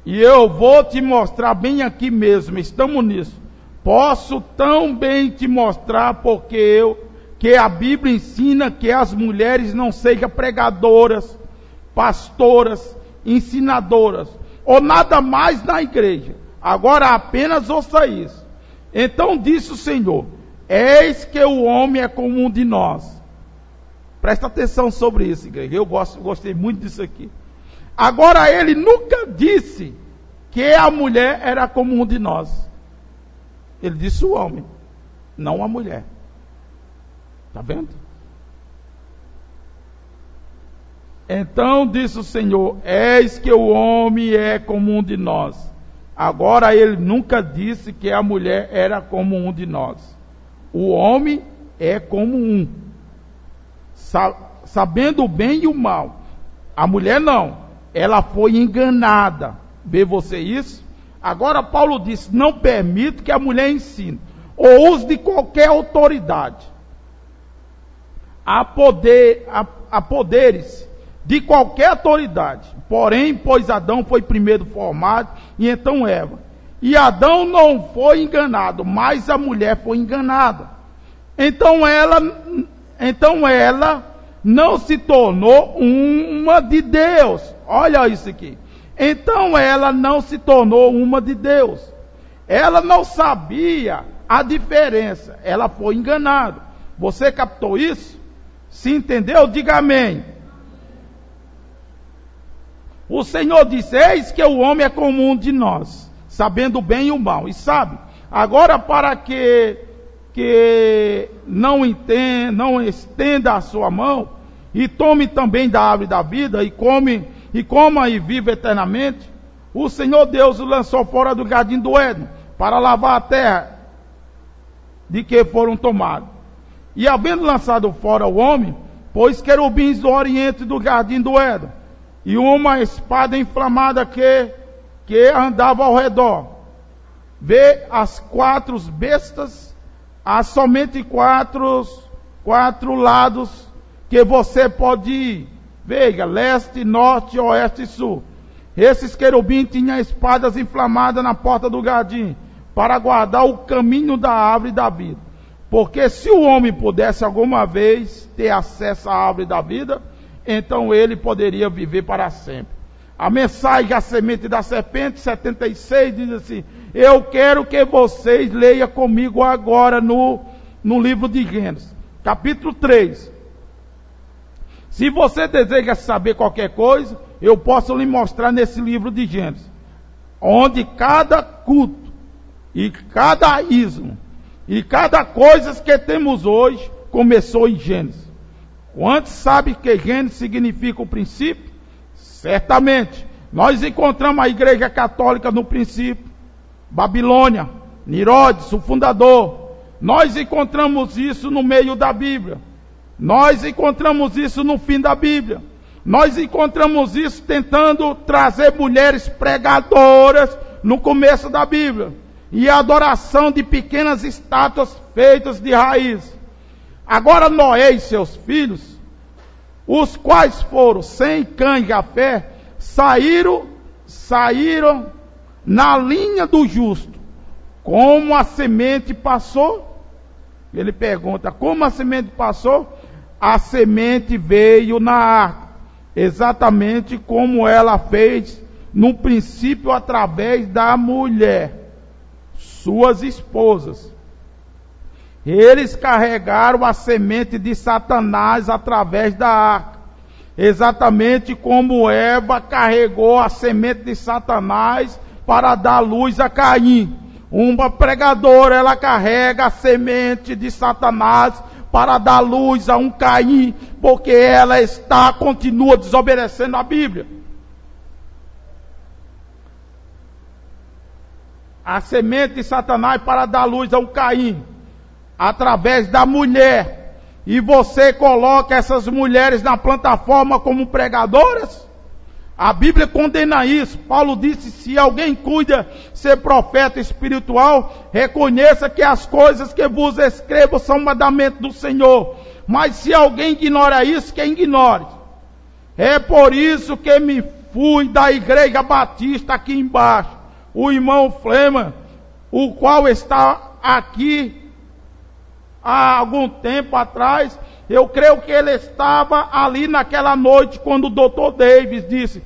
E eu vou te mostrar bem aqui mesmo, estamos nisso. Posso tão bem te mostrar que a Bíblia ensina que as mulheres não sejam pregadoras, pastoras, ensinadoras, ou nada mais na igreja. Agora apenas ouça isso. Então disse o Senhor, eis que o homem é como um de nós. Presta atenção sobre isso, igreja. Eu gostei muito disso aqui. Agora ele nunca disse que a mulher era como um de nós. Ele disse o homem, não a mulher. Está vendo? Então disse o Senhor: eis que o homem é como um de nós. Agora ele nunca disse que a mulher era como um de nós. O homem é como um, sabendo o bem e o mal. A mulher não, ela foi enganada. Vê você isso? Agora Paulo disse: não permito que a mulher ensine ou use de qualquer autoridade. Há poderes de qualquer autoridade. Porém, pois Adão foi primeiro formado, e então Eva. E Adão não foi enganado, mas a mulher foi enganada. Então ela não se tornou uma de Deus. Olha isso aqui. Então ela não se tornou uma de Deus. Ela não sabia a diferença. Ela foi enganada. Você captou isso? Se entendeu? Diga amém. O Senhor disse: eis que o homem é como um de nós, sabendo o bem e o mal. E sabe, agora para que não estenda a sua mão, e tome também da árvore da vida, e coma e viva eternamente, o Senhor Deus o lançou fora do jardim do Éden, para lavar a terra de que foram tomados. E havendo lançado fora o homem, pôs querubins do oriente do jardim do Éden, e uma espada inflamada que andava ao redor. Vê as 4 bestas, há somente quatro lados que você pode ir. Veja, leste, norte, oeste e sul. Esses querubins tinham espadas inflamadas na porta do jardim, para guardar o caminho da árvore da vida. Porque se o homem pudesse alguma vez ter acesso à árvore da vida, então ele poderia viver para sempre. A mensagem, a semente da serpente, 76, diz assim: eu quero que vocês leiam comigo agora no livro de Gênesis, capítulo 3. Se você deseja saber qualquer coisa, eu posso lhe mostrar nesse livro de Gênesis, onde cada culto, e cada ismo, e cada coisa que temos hoje, começou em Gênesis. Quantos sabem que Gênesis significa o princípio? Certamente. Nós encontramos a igreja católica no princípio. Babilônia, Nirodes, o fundador. Nós encontramos isso no meio da Bíblia. Nós encontramos isso no fim da Bíblia. Nós encontramos isso tentando trazer mulheres pregadoras no começo da Bíblia. E a adoração de pequenas estátuas feitas de raiz. Agora Noé e seus filhos, os quais foram Sem, Cã e Jafé, saíram na linha do justo. Como a semente passou? Ele pergunta: como a semente passou? A semente veio na arca, exatamente como ela fez no princípio através da mulher, suas esposas. Eles carregaram a semente de Satanás através da arca, exatamente como Eva carregou a semente de Satanás para dar luz a Caim. Uma pregadora, ela carrega a semente de Satanás para dar luz a um Caim, porque ela continua desobedecendo a Bíblia. A semente de Satanás para dar luz a um Caim, através da mulher. E você coloca essas mulheres na plataforma como pregadoras? A Bíblia condena isso. Paulo disse: se alguém cuida ser profeta espiritual, reconheça que as coisas que vos escrevo são mandamento do Senhor. Mas se alguém ignora isso, que ignore. É por isso que me fui da igreja batista aqui embaixo. O irmão Flema, o qual está aqui há algum tempo atrás, eu creio que ele estava ali naquela noite quando o Dr. Davis disse: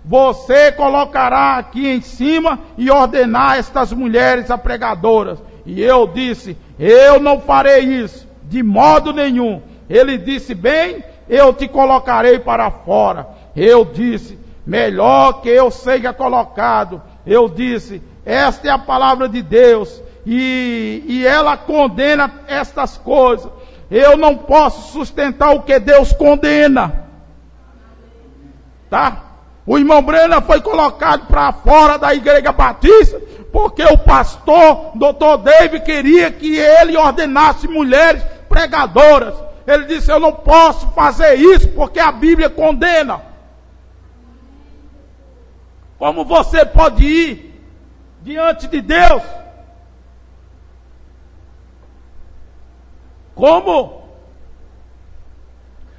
você colocará aqui em cima e ordenar estas mulheres a pregadoras. E eu disse: eu não farei isso, de modo nenhum. Ele disse: bem, eu te colocarei para fora. Eu disse: melhor que eu seja colocado. Eu disse: esta é a palavra de Deus, e ela condena estas coisas. Eu não posso sustentar o que Deus condena. tá? O irmão Brenner foi colocado para fora da Igreja Batista, porque o pastor, Dr. David, queria que ele ordenasse mulheres pregadoras. Ele disse: eu não posso fazer isso, porque a Bíblia condena. Como você pode ir diante de Deus? Como?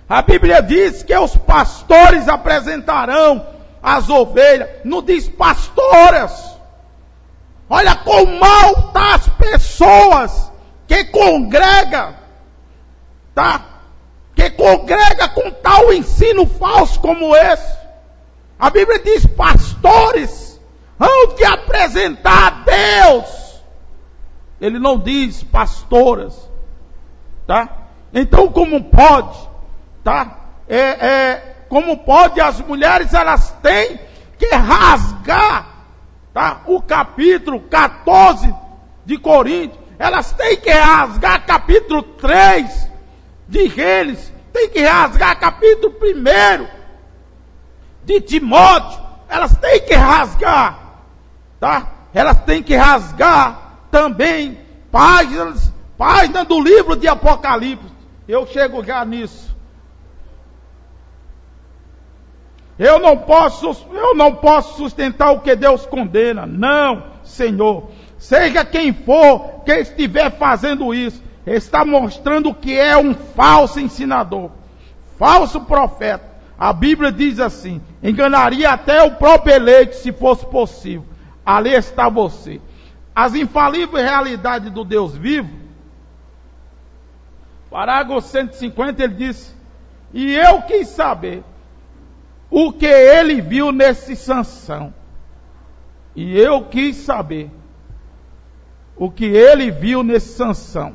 A Bíblia diz que os pastores apresentarão as ovelhas. Não diz pastoras. Olha como mal está as pessoas que congregam, tá? Que congrega com tal ensino falso como esse. A Bíblia diz: pastores hão de apresentar a Deus. Ele não diz pastoras, tá? Então como pode, tá? Como pode as mulheres, elas têm que rasgar, tá? O capítulo 14 de Coríntios, elas têm que rasgar capítulo 3 de Gênesis, têm que rasgar capítulo 1 de Timóteo, elas têm que rasgar, tá? Elas têm que rasgar também páginas do livro de Apocalipse. Eu chego já nisso. Eu não posso sustentar o que Deus condena. Não, Senhor. Seja quem for que estiver fazendo isso, está mostrando que é um falso ensinador, falso profeta. A Bíblia diz assim: enganaria até o próprio eleito, se fosse possível. Ali está você. As infalíveis realidades do Deus vivo. Parágrafo 150, ele diz: e eu quis saber o que ele viu nesse Sansão. E eu quis saber o que ele viu nesse Sansão.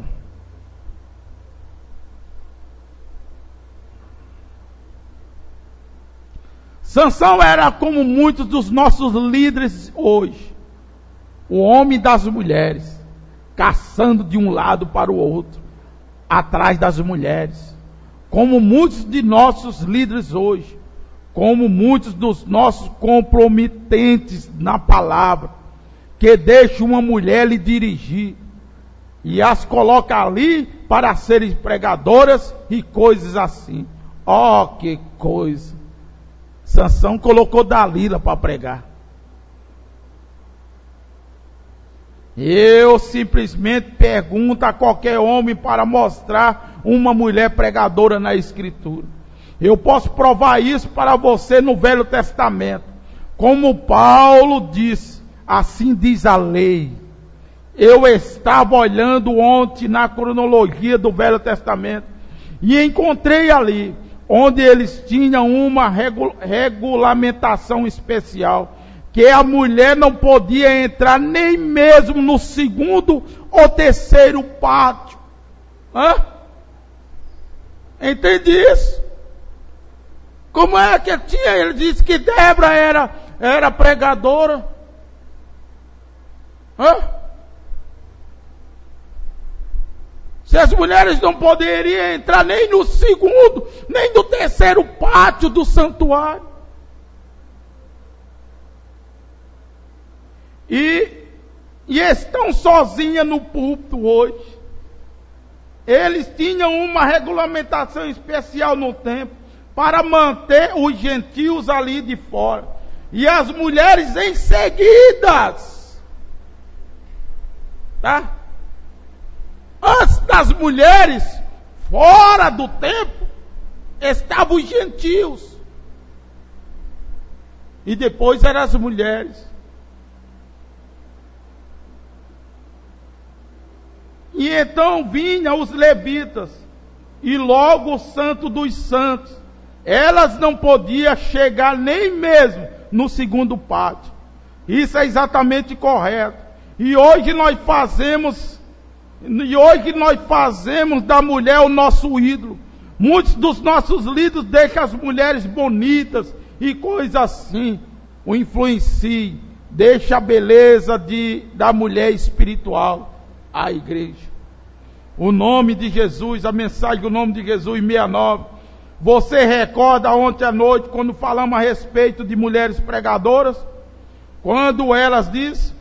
Sansão era como muitos dos nossos líderes hoje, o homem das mulheres, caçando de um lado para o outro, atrás das mulheres, como muitos de nossos líderes hoje, como muitos dos nossos comprometentes na palavra, que deixam uma mulher lhe dirigir, e as coloca ali para serem pregadoras e coisas assim. Oh, que coisa! Sansão colocou Dalila para pregar. Eu simplesmente pergunto a qualquer homem para mostrar uma mulher pregadora na Escritura. Eu posso provar isso para você no Velho Testamento. Como Paulo disse, assim diz a lei. Eu estava olhando ontem na cronologia do Velho Testamento e encontrei ali onde eles tinham uma regulamentação especial, que a mulher não podia entrar nem mesmo no segundo ou terceiro pátio. Entende isso? Como é que tinha? Ele disse que Débora era pregadora. Se as mulheres não poderiam entrar nem no segundo, nem no terceiro pátio do santuário. E estão sozinhas no púlpito hoje. Eles tinham uma regulamentação especial no templo para manter os gentios ali de fora. E as mulheres em seguidas. Tá? Antes das mulheres, fora do templo, estavam os gentios. E depois eram as mulheres. E então vinham os levitas, e logo o santo dos santos. Elas não podiam chegar nem mesmo no segundo pátio. Isso é exatamente correto. E hoje nós fazemos da mulher o nosso ídolo. Muitos dos nossos líderes deixam as mulheres bonitas e coisas assim, o influenciam, deixa a beleza da mulher espiritual à igreja. O nome de Jesus, a mensagem do nome de Jesus 69, Você recorda ontem à noite, quando falamos a respeito de mulheres pregadoras? Quando elas dizem,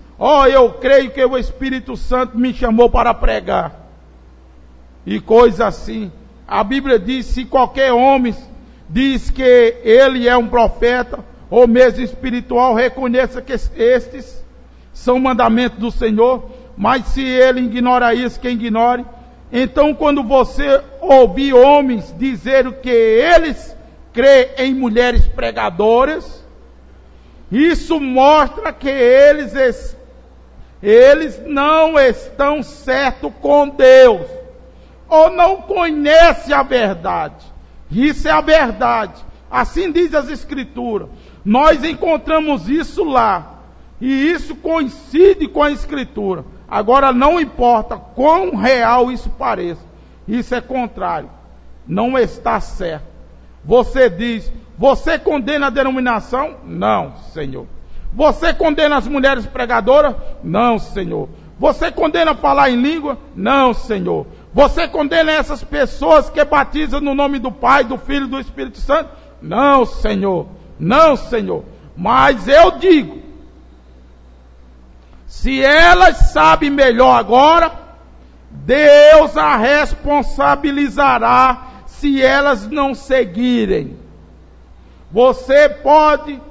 eu creio que o Espírito Santo me chamou para pregar. E coisa assim. A Bíblia diz, se qualquer homem diz que ele é um profeta, ou mesmo espiritual, reconheça que estes são mandamentos do Senhor. Mas se ele ignora isso, que ignore. Então, quando você ouvir homens dizer que eles creem em mulheres pregadoras, isso mostra que eles não estão certos com Deus, ou não conhecem a verdade. Isso é a verdade. Assim diz as Escrituras. Nós encontramos isso lá, e isso coincide com a Escritura. Agora, não importa quão real isso pareça, isso é contrário, não está certo. Você diz, você condena a denominação? Não, Senhor. Você condena as mulheres pregadoras? Não, Senhor. Você condena falar em língua? Não, Senhor. Você condena essas pessoas que batizam no nome do Pai, do Filho e do Espírito Santo? Não, Senhor. Não, Senhor. Mas eu digo, se elas sabem melhor agora, Deus a responsabilizará se elas não seguirem. Vocês podem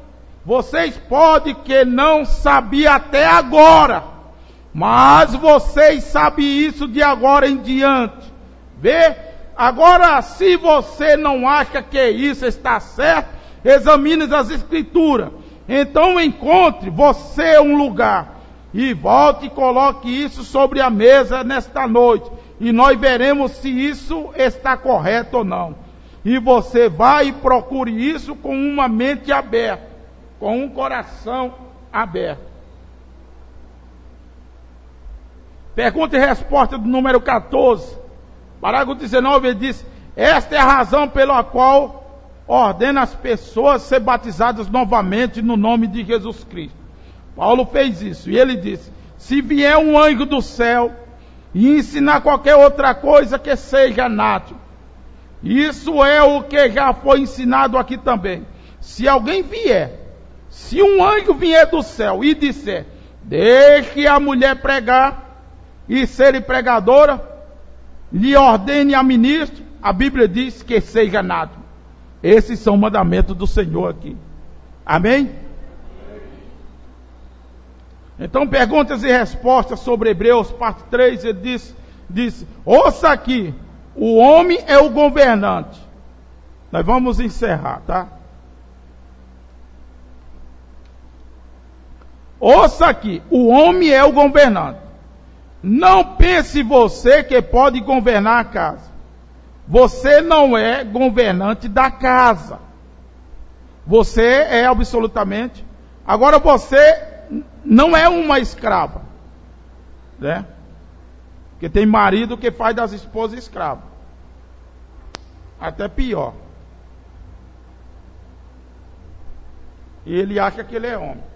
que não sabiam até agora, mas vocês sabem isso de agora em diante. Vê? Agora, se você não acha que isso está certo, examine as Escrituras. Então encontre você um lugar e volte e coloque isso sobre a mesa nesta noite. E nós veremos se isso está correto ou não. E você vai e procure isso com uma mente aberta, com um coração aberto. Pergunta e resposta do número 14. Parágrafo 19, ele diz: esta é a razão pela qual ordena as pessoas ser batizadas novamente no nome de Jesus Cristo. Paulo fez isso, e ele disse: se vier um anjo do céu e ensinar qualquer outra coisa que seja anátema, isso é o que já foi ensinado aqui também. Se alguém vier, se um anjo vier do céu e disser, deixe a mulher pregar e ser pregadora, lhe ordene a ministro, a Bíblia diz que seja anátema. Esses são mandamentos do Senhor aqui. Amém? Então, perguntas e respostas sobre Hebreus, parte 3, ele diz, ouça aqui, o homem é o governante. Nós vamos encerrar, tá? Ouça aqui, o homem é o governante. Não pense você que pode governar a casa. Você não é governante da casa. Você é absolutamente. Agora você não é uma escrava, né? Porque tem marido que faz das esposas escravas. Até pior. E ele acha que ele é homem.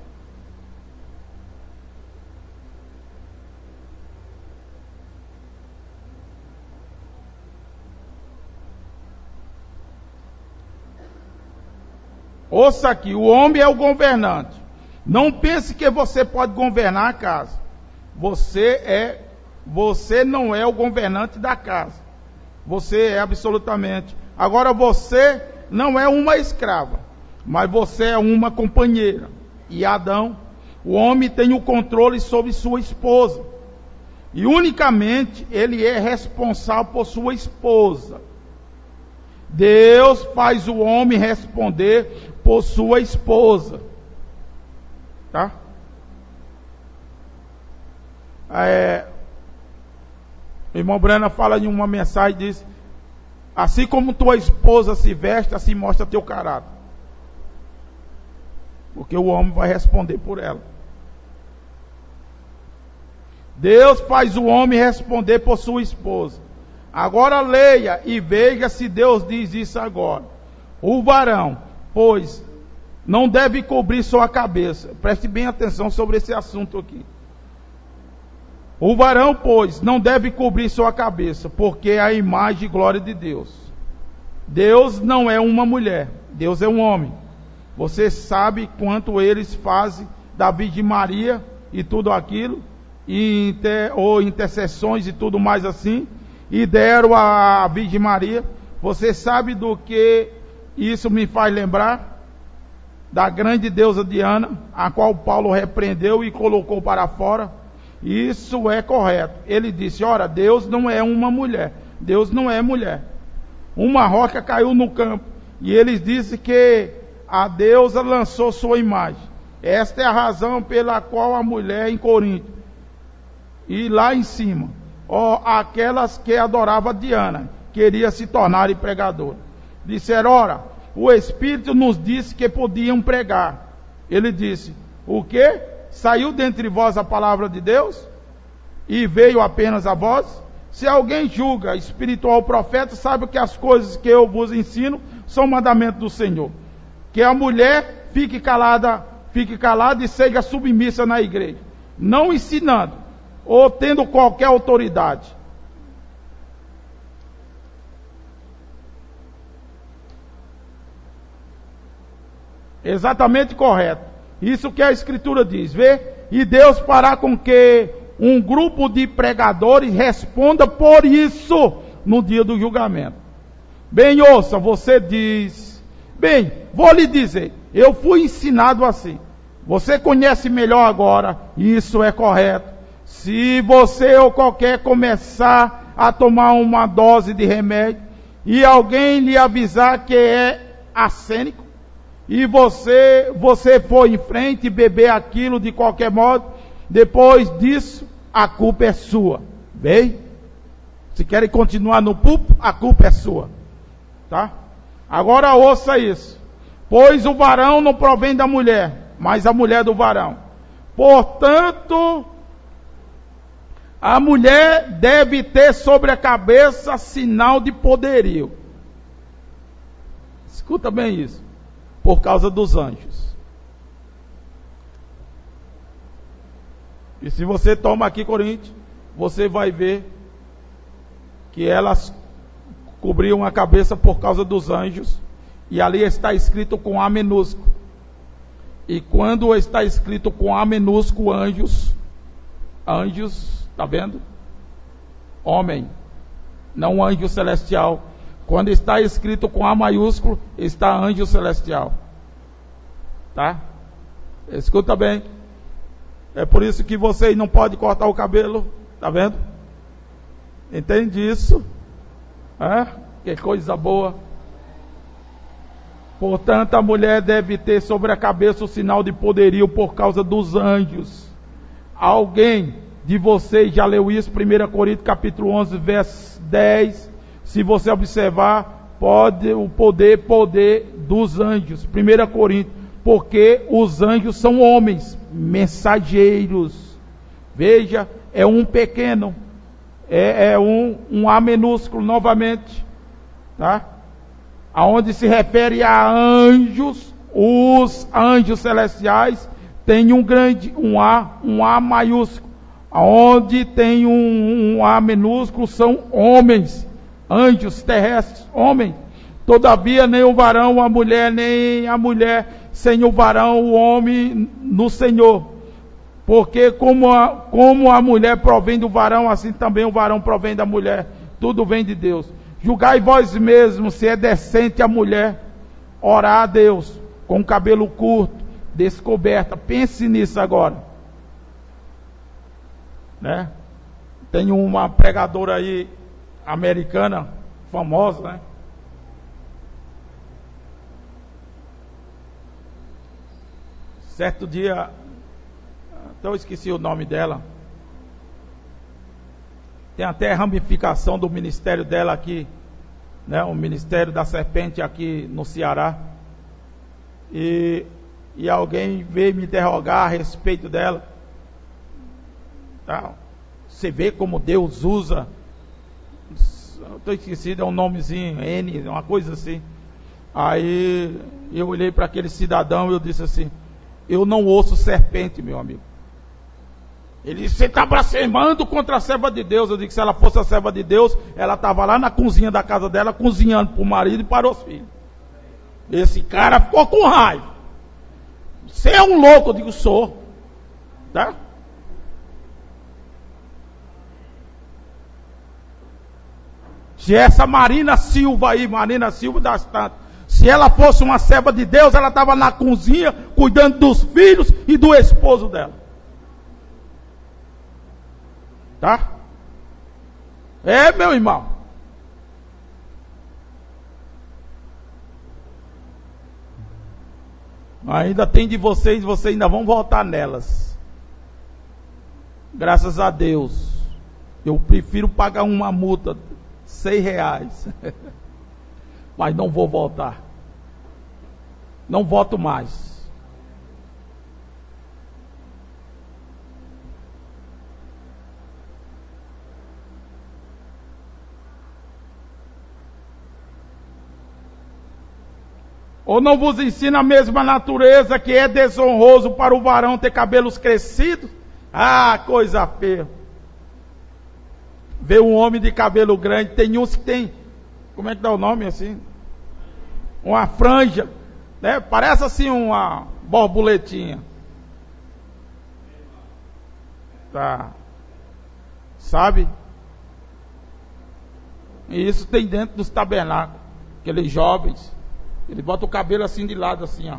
Ouça aqui, o homem é o governante. Não pense que você pode governar a casa. Você não é o governante da casa. Você é absolutamente. Agora você não é uma escrava, mas você é uma companheira. E Adão, o homem tem o controle sobre sua esposa. E unicamente ele é responsável por sua esposa. Deus faz o homem responder por sua esposa. Tá? O irmão Brana fala em uma mensagem, diz: assim como tua esposa se veste, assim mostra teu caráter. Porque o homem vai responder por ela. Deus faz o homem responder por sua esposa. Agora leia e veja se Deus diz isso agora. O varão, pois, não deve cobrir sua cabeça. Preste bem atenção sobre esse assunto aqui. O varão, pois, não deve cobrir sua cabeça, porque é a imagem e glória de Deus. Deus não é uma mulher, Deus é um homem. Você sabe quanto eles fazem da Virgem Maria e tudo aquilo, ou intercessões e tudo mais assim, e deram a Virgem Maria. Você sabe do que isso me faz lembrar? Da grande deusa Diana, a qual Paulo repreendeu e colocou para fora. Isso é correto. Ele disse: ora, Deus não é uma mulher, Deus não é mulher. Uma rocha caiu no campo, e eles disseram que a deusa lançou sua imagem. Esta é a razão pela qual a mulher em Corinto, e lá em cima, aquelas que adoravam Diana, queria se tornar pregadora. Disseram: ora, o Espírito nos disse que podiam pregar. Ele disse: o quê? Saiu dentre vós a palavra de Deus? E veio apenas a vós? Se alguém julga espiritual profeta, sabe que as coisas que eu vos ensino são mandamentos do Senhor. Que a mulher fique calada e seja submissa na igreja, não ensinando ou tendo qualquer autoridade. Exatamente correto. Isso que a Escritura diz, vê? E Deus fará com que um grupo de pregadores responda por isso no dia do julgamento. Bem, ouça, você diz: bem, vou lhe dizer, eu fui ensinado assim. Você conhece melhor agora, isso é correto. Se você ou qualquer começar a tomar uma dose de remédio e alguém lhe avisar que é arsênico, e você for em frente e beber aquilo de qualquer modo, depois disso, a culpa é sua. Bem? Se querem continuar no púlpito, a culpa é sua. Tá? Agora ouça isso. Pois o varão não provém da mulher, mas a mulher do varão. Portanto, a mulher deve ter sobre a cabeça sinal de poderio. Escuta bem isso. Por causa dos anjos. E se você toma aqui Coríntios, você vai ver que elas cobriam a cabeça por causa dos anjos, e ali está escrito com A minúsculo. E quando está escrito com A minúsculo, anjos, tá vendo? Homem, não anjo celestial. Quando está escrito com A maiúsculo, está anjo celestial. Tá? Escuta bem. É por isso que você não pode cortar o cabelo. Tá vendo? Entende isso? Que coisa boa. Portanto, a mulher deve ter sobre a cabeça o sinal de poderio por causa dos anjos. Alguém de vocês já leu isso? 1 Coríntios capítulo 11, verso 10. Se você observar, o poder dos anjos. 1 Coríntios, porque os anjos são homens, mensageiros. Veja, é um pequeno, é um A minúsculo novamente, tá? Aonde se refere a anjos, os anjos celestiais tem um A maiúsculo. Aonde tem um A minúsculo são homens. Anjos terrestres, homens. Todavia nem o varão, a mulher, nem a mulher sem o varão, o homem no Senhor. Porque como a mulher provém do varão, assim também o varão provém da mulher. Tudo vem de Deus. Julgai vós mesmos se é decente a mulher orar a Deus com o cabelo curto, descoberta. Pense nisso agora. Né? Tem uma pregadora aí americana, famosa, né? Certo dia, até eu esqueci o nome dela. Tem até ramificação do ministério dela aqui, né? O ministério da serpente aqui no Ceará. E alguém veio me interrogar a respeito dela. Tá? Você vê como Deus usa. Estou esquecido, é um nomezinho, N, uma coisa assim. Aí eu olhei para aquele cidadão e eu disse assim: eu não ouço serpente, meu amigo. Ele disse: você está blasfemando contra a serva de Deus. Eu disse que se ela fosse a serva de Deus, ela estava lá na cozinha da casa dela, cozinhando para o marido e para os filhos. Esse cara ficou com raiva. Você é um louco? Eu digo: sou. Tá? Se essa Marina Silva aí, Marina Silva das Tantas, se ela fosse uma serva de Deus, ela estava na cozinha, cuidando dos filhos e do esposo dela. Tá? É, meu irmão. Ainda tem de vocês ainda vão voltar nelas. Graças a Deus. Eu prefiro pagar uma multa, R$6. Mas não vou voltar. Não volto mais. Ou não vos ensina a mesma natureza que é desonroso para o varão ter cabelos crescidos? Ah, coisa feia. Vê um homem de cabelo grande, tem uns que tem, como é que dá o nome assim? Uma franja, né? Parece assim uma borboletinha. Tá. Sabe? E isso tem dentro dos tabernáculos. Aqueles jovens, ele bota o cabelo assim de lado, assim, ó.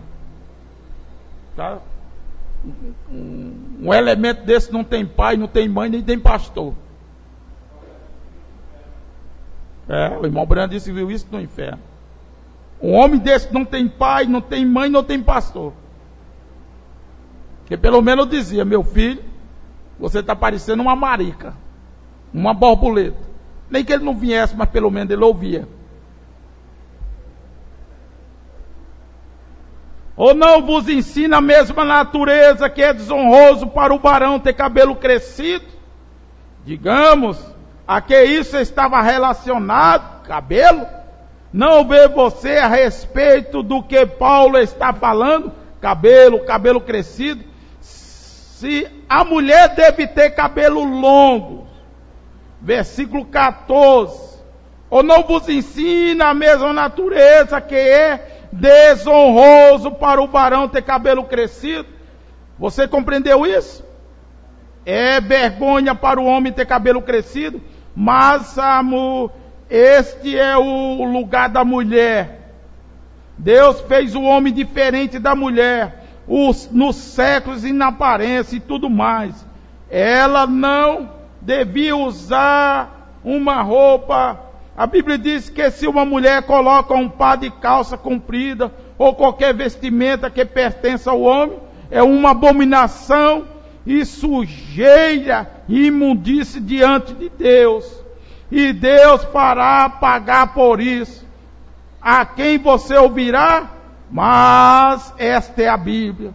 Tá? Um elemento desse não tem pai, não tem mãe, nem tem pastor. O irmão Brando disse que viu isso no inferno. Um homem desse não tem pai, não tem mãe, não tem pastor. Porque pelo menos eu dizia: meu filho, você está parecendo uma marica, uma borboleta. Nem que ele não viesse, mas pelo menos ele ouvia. Ou não vos ensina a mesma natureza que é desonroso para o varão ter cabelo crescido? Digamos, a que isso estava relacionado, cabelo? Não vê você a respeito do que Paulo está falando? Cabelo crescido. Se a mulher deve ter cabelo longo, versículo 14. Ou não vos ensina a mesma natureza que é desonroso para o varão ter cabelo crescido? Você compreendeu isso? É vergonha para o homem ter cabelo crescido, mas este é o lugar da mulher. Deus fez o homem diferente da mulher, nos séculos e na aparência e tudo mais. Ela não devia usar uma roupa. A Bíblia diz que se uma mulher coloca um par de calça comprida ou qualquer vestimenta que pertence ao homem, é uma abominação e sujeira e imundície diante de Deus. E Deus fará pagar por isso. A quem você ouvirá? Mas esta é a Bíblia.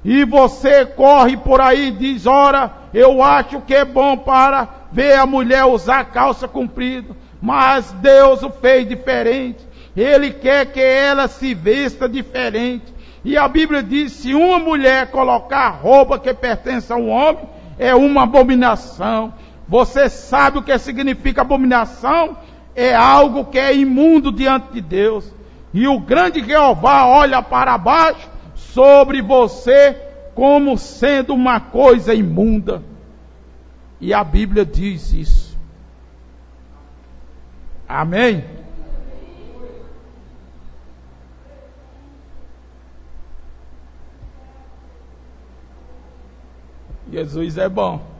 E você corre por aí e diz: ora, eu acho que é bom para ver a mulher usar calça comprida. Mas Deus o fez diferente. Ele quer que ela se vesta diferente. E a Bíblia diz: se uma mulher colocar roupa que pertence a um homem, é uma abominação. Você sabe o que significa abominação? É algo que é imundo diante de Deus. E o grande Jeová olha para baixo sobre você como sendo uma coisa imunda. E a Bíblia diz isso. Amém? Jesus é bom.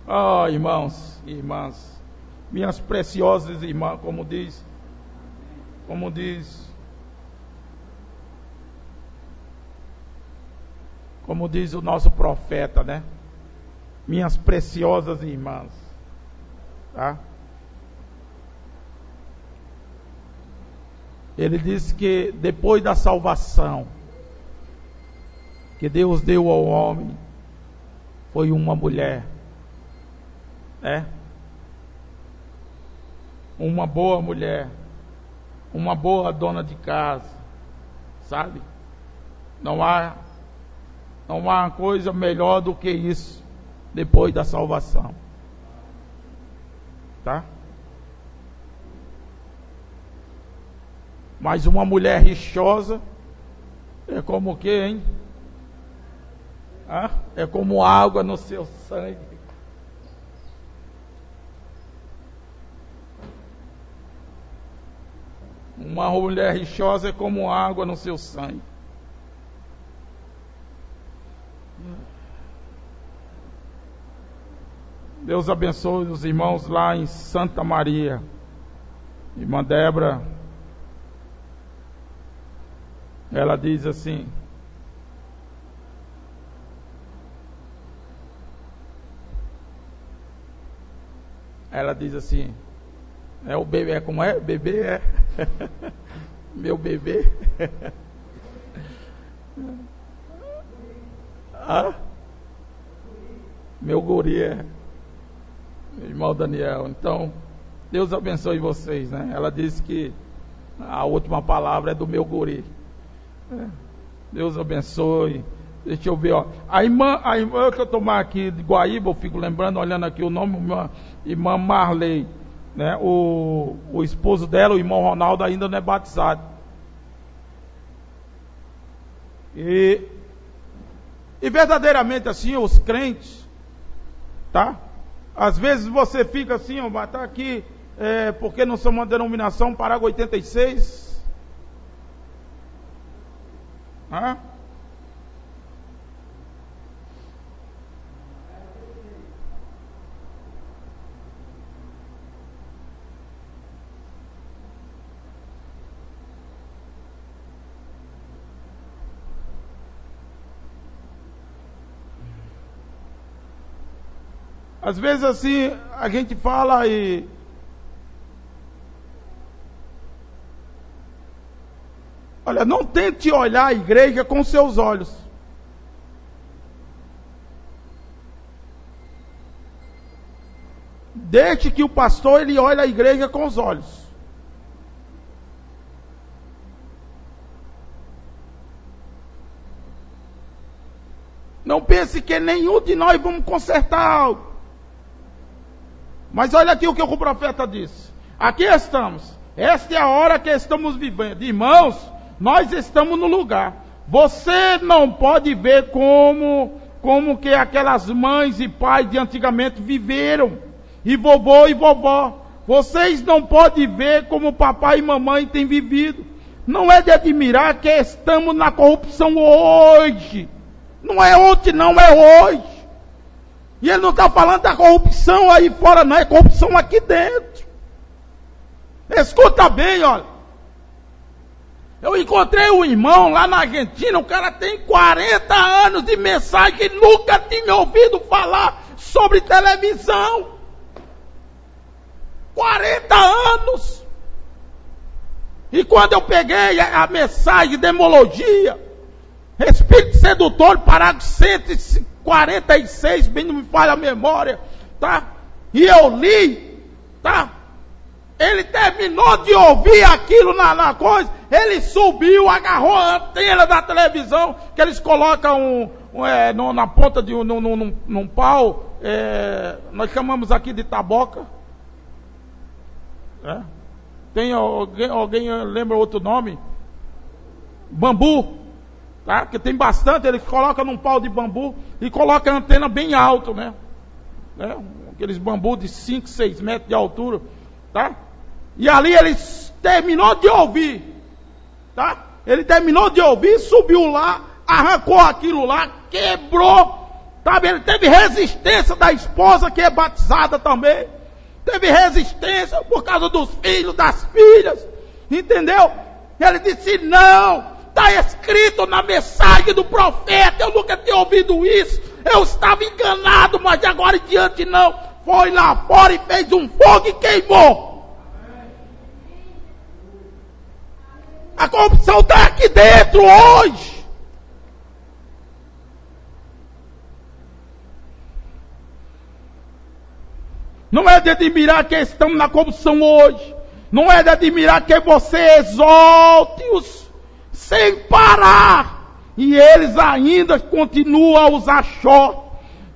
Oh, irmãos e irmãs, minhas preciosas irmãs, como diz o nosso profeta, né? Minhas preciosas irmãs, tá? Ele disse que depois da salvação que Deus deu ao homem, foi uma mulher, né? Uma boa mulher, uma boa dona de casa, sabe? Não há Não há coisa melhor do que isso depois da salvação. Tá? Mas uma mulher rixosa é como o quê, hein? É como água no seu sangue. Uma mulher rixosa é como água no seu sangue. Deus abençoe os irmãos lá em Santa Maria. Irmã Débora, ela diz assim: é o bebê, como é? Bebê é meu bebê. Meu guri é irmão Daniel. Então, Deus abençoe vocês, né? Ela disse que a última palavra é do meu guri. Deus abençoe. Deixa eu ver, ó. A irmã que eu tomar aqui de Guaíba, eu fico lembrando, olhando aqui o nome, irmã Marley, né? O esposo dela, o irmão Ronaldo, ainda não é batizado. E verdadeiramente assim, os crentes, tá? Às vezes você fica assim, ó, vai estar aqui, porque nós somos uma denominação Paraguai 86. Às vezes assim, a gente fala e olha, não tente olhar a igreja com seus olhos. Deixe que o pastor ele olhe a igreja com os olhos. Não pense que nenhum de nós vamos consertar algo. Mas olha aqui o que o profeta disse. Aqui estamos. Esta é a hora que estamos vivendo. Irmãos, nós estamos no lugar. Você não pode ver como que aquelas mães e pais de antigamente viveram. E vovô e vovó. Vocês não podem ver como papai e mamãe têm vivido. Não é de admirar que estamos na corrupção hoje. Não é ontem, não, é hoje. E ele não está falando da corrupção aí fora, não, é corrupção aqui dentro. Escuta bem, olha. Eu encontrei um irmão lá na Argentina, o cara tem 40 anos de mensagem, nunca tinha ouvido falar sobre televisão. 40 anos. E quando eu peguei a mensagem de demologia, Espírito Sedutor, parágrafo 146, bem não me falha a memória, tá? E eu li, tá? Ele terminou de ouvir aquilo na coisa, ele subiu, agarrou a antena da televisão, que eles colocam na ponta de num pau, nós chamamos aqui de taboca. Tem alguém lembra outro nome? Bambu. Tá? Que tem bastante, ele coloca num pau de bambu e coloca a antena bem alto, né? Aqueles bambus de 5, 6 metros de altura, tá? E ali ele terminou de ouvir, tá? Ele terminou de ouvir, subiu lá, arrancou aquilo lá, quebrou, tá? Ele teve resistência da esposa que é batizada também, teve resistência por causa dos filhos, das filhas, entendeu? Ele disse: não, está escrito na mensagem do profeta, eu nunca tinha ouvido isso, eu estava enganado, mas de agora em diante não. Foi lá fora e fez um fogo e queimou. A corrupção está aqui dentro hoje. Não é de admirar que estamos na corrupção hoje. Não é de admirar que você exalte-os sem parar. e eles ainda continuam a usar short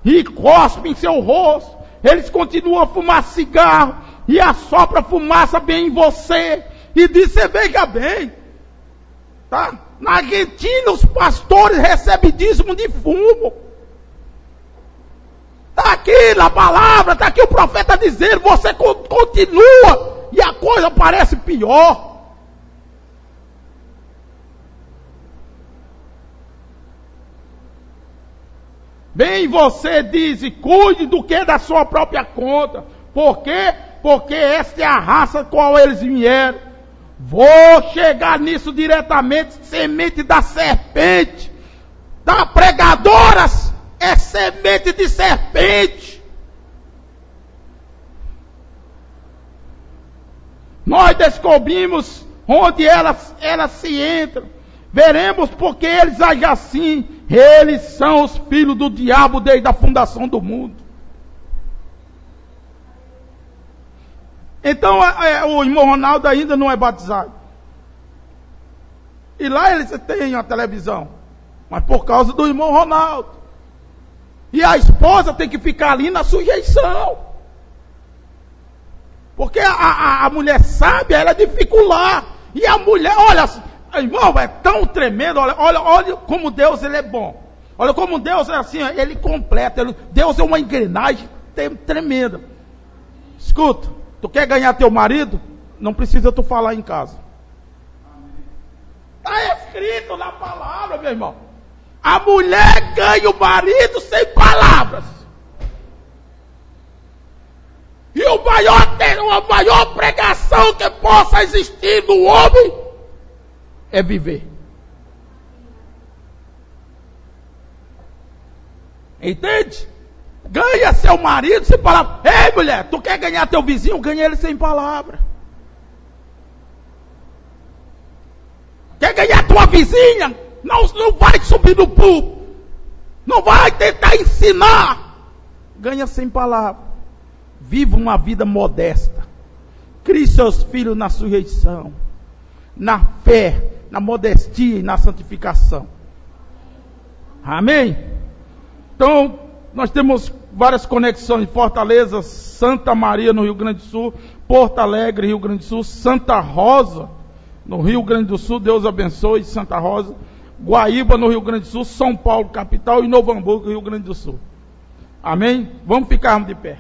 e cospem em seu rosto. Eles continuam a fumar cigarro e assopram fumaça bem em você e diz: você veja bem, tá? Na Argentina os pastores recebem dízimo de fumo. Está aqui na palavra, está aqui o profeta dizendo, você continua e a coisa parece pior. Vem você diz e cuide do que da sua própria conta. Por quê? Porque esta é a raça qual eles vieram. Vou chegar nisso diretamente. Semente da serpente, da pregadoras, é semente de serpente. Nós descobrimos onde elas se entram. Veremos porque eles agem assim. Eles são os filhos do diabo desde a fundação do mundo. Então o irmão Ronaldo ainda não é batizado. E lá eles têm a televisão. Mas por causa do irmão Ronaldo. E a esposa tem que ficar ali na sujeição. Porque a mulher sábia, ela dificultar. E a mulher, olha, irmão, é tão tremendo. Olha como Deus ele é bom. Olha como Deus é assim, ele completa. Deus é uma engrenagem tremenda. Escuta, tu quer ganhar teu marido? Não precisa tu falar em casa. Está escrito na palavra, meu irmão. A mulher ganha o marido sem palavras. E a maior pregação que possa existir no homem é viver. Entende? Ganha seu marido sem palavra. Ei, mulher, tu quer ganhar teu vizinho? Ganha ele sem palavra. Quer ganhar tua vizinha? Não vai subir no púlpito. Não vai tentar ensinar. Ganha sem palavra. Viva uma vida modesta. Crie seus filhos na sujeição, na fé, na modestia e na santificação. Amém? Então, nós temos várias conexões. Fortaleza, Santa Maria, no Rio Grande do Sul. Porto Alegre, Rio Grande do Sul. Santa Rosa, no Rio Grande do Sul. Deus abençoe Santa Rosa. Guaíba, no Rio Grande do Sul. São Paulo, capital. E Novo Hamburgo, Rio Grande do Sul. Amém? Vamos ficar de pé.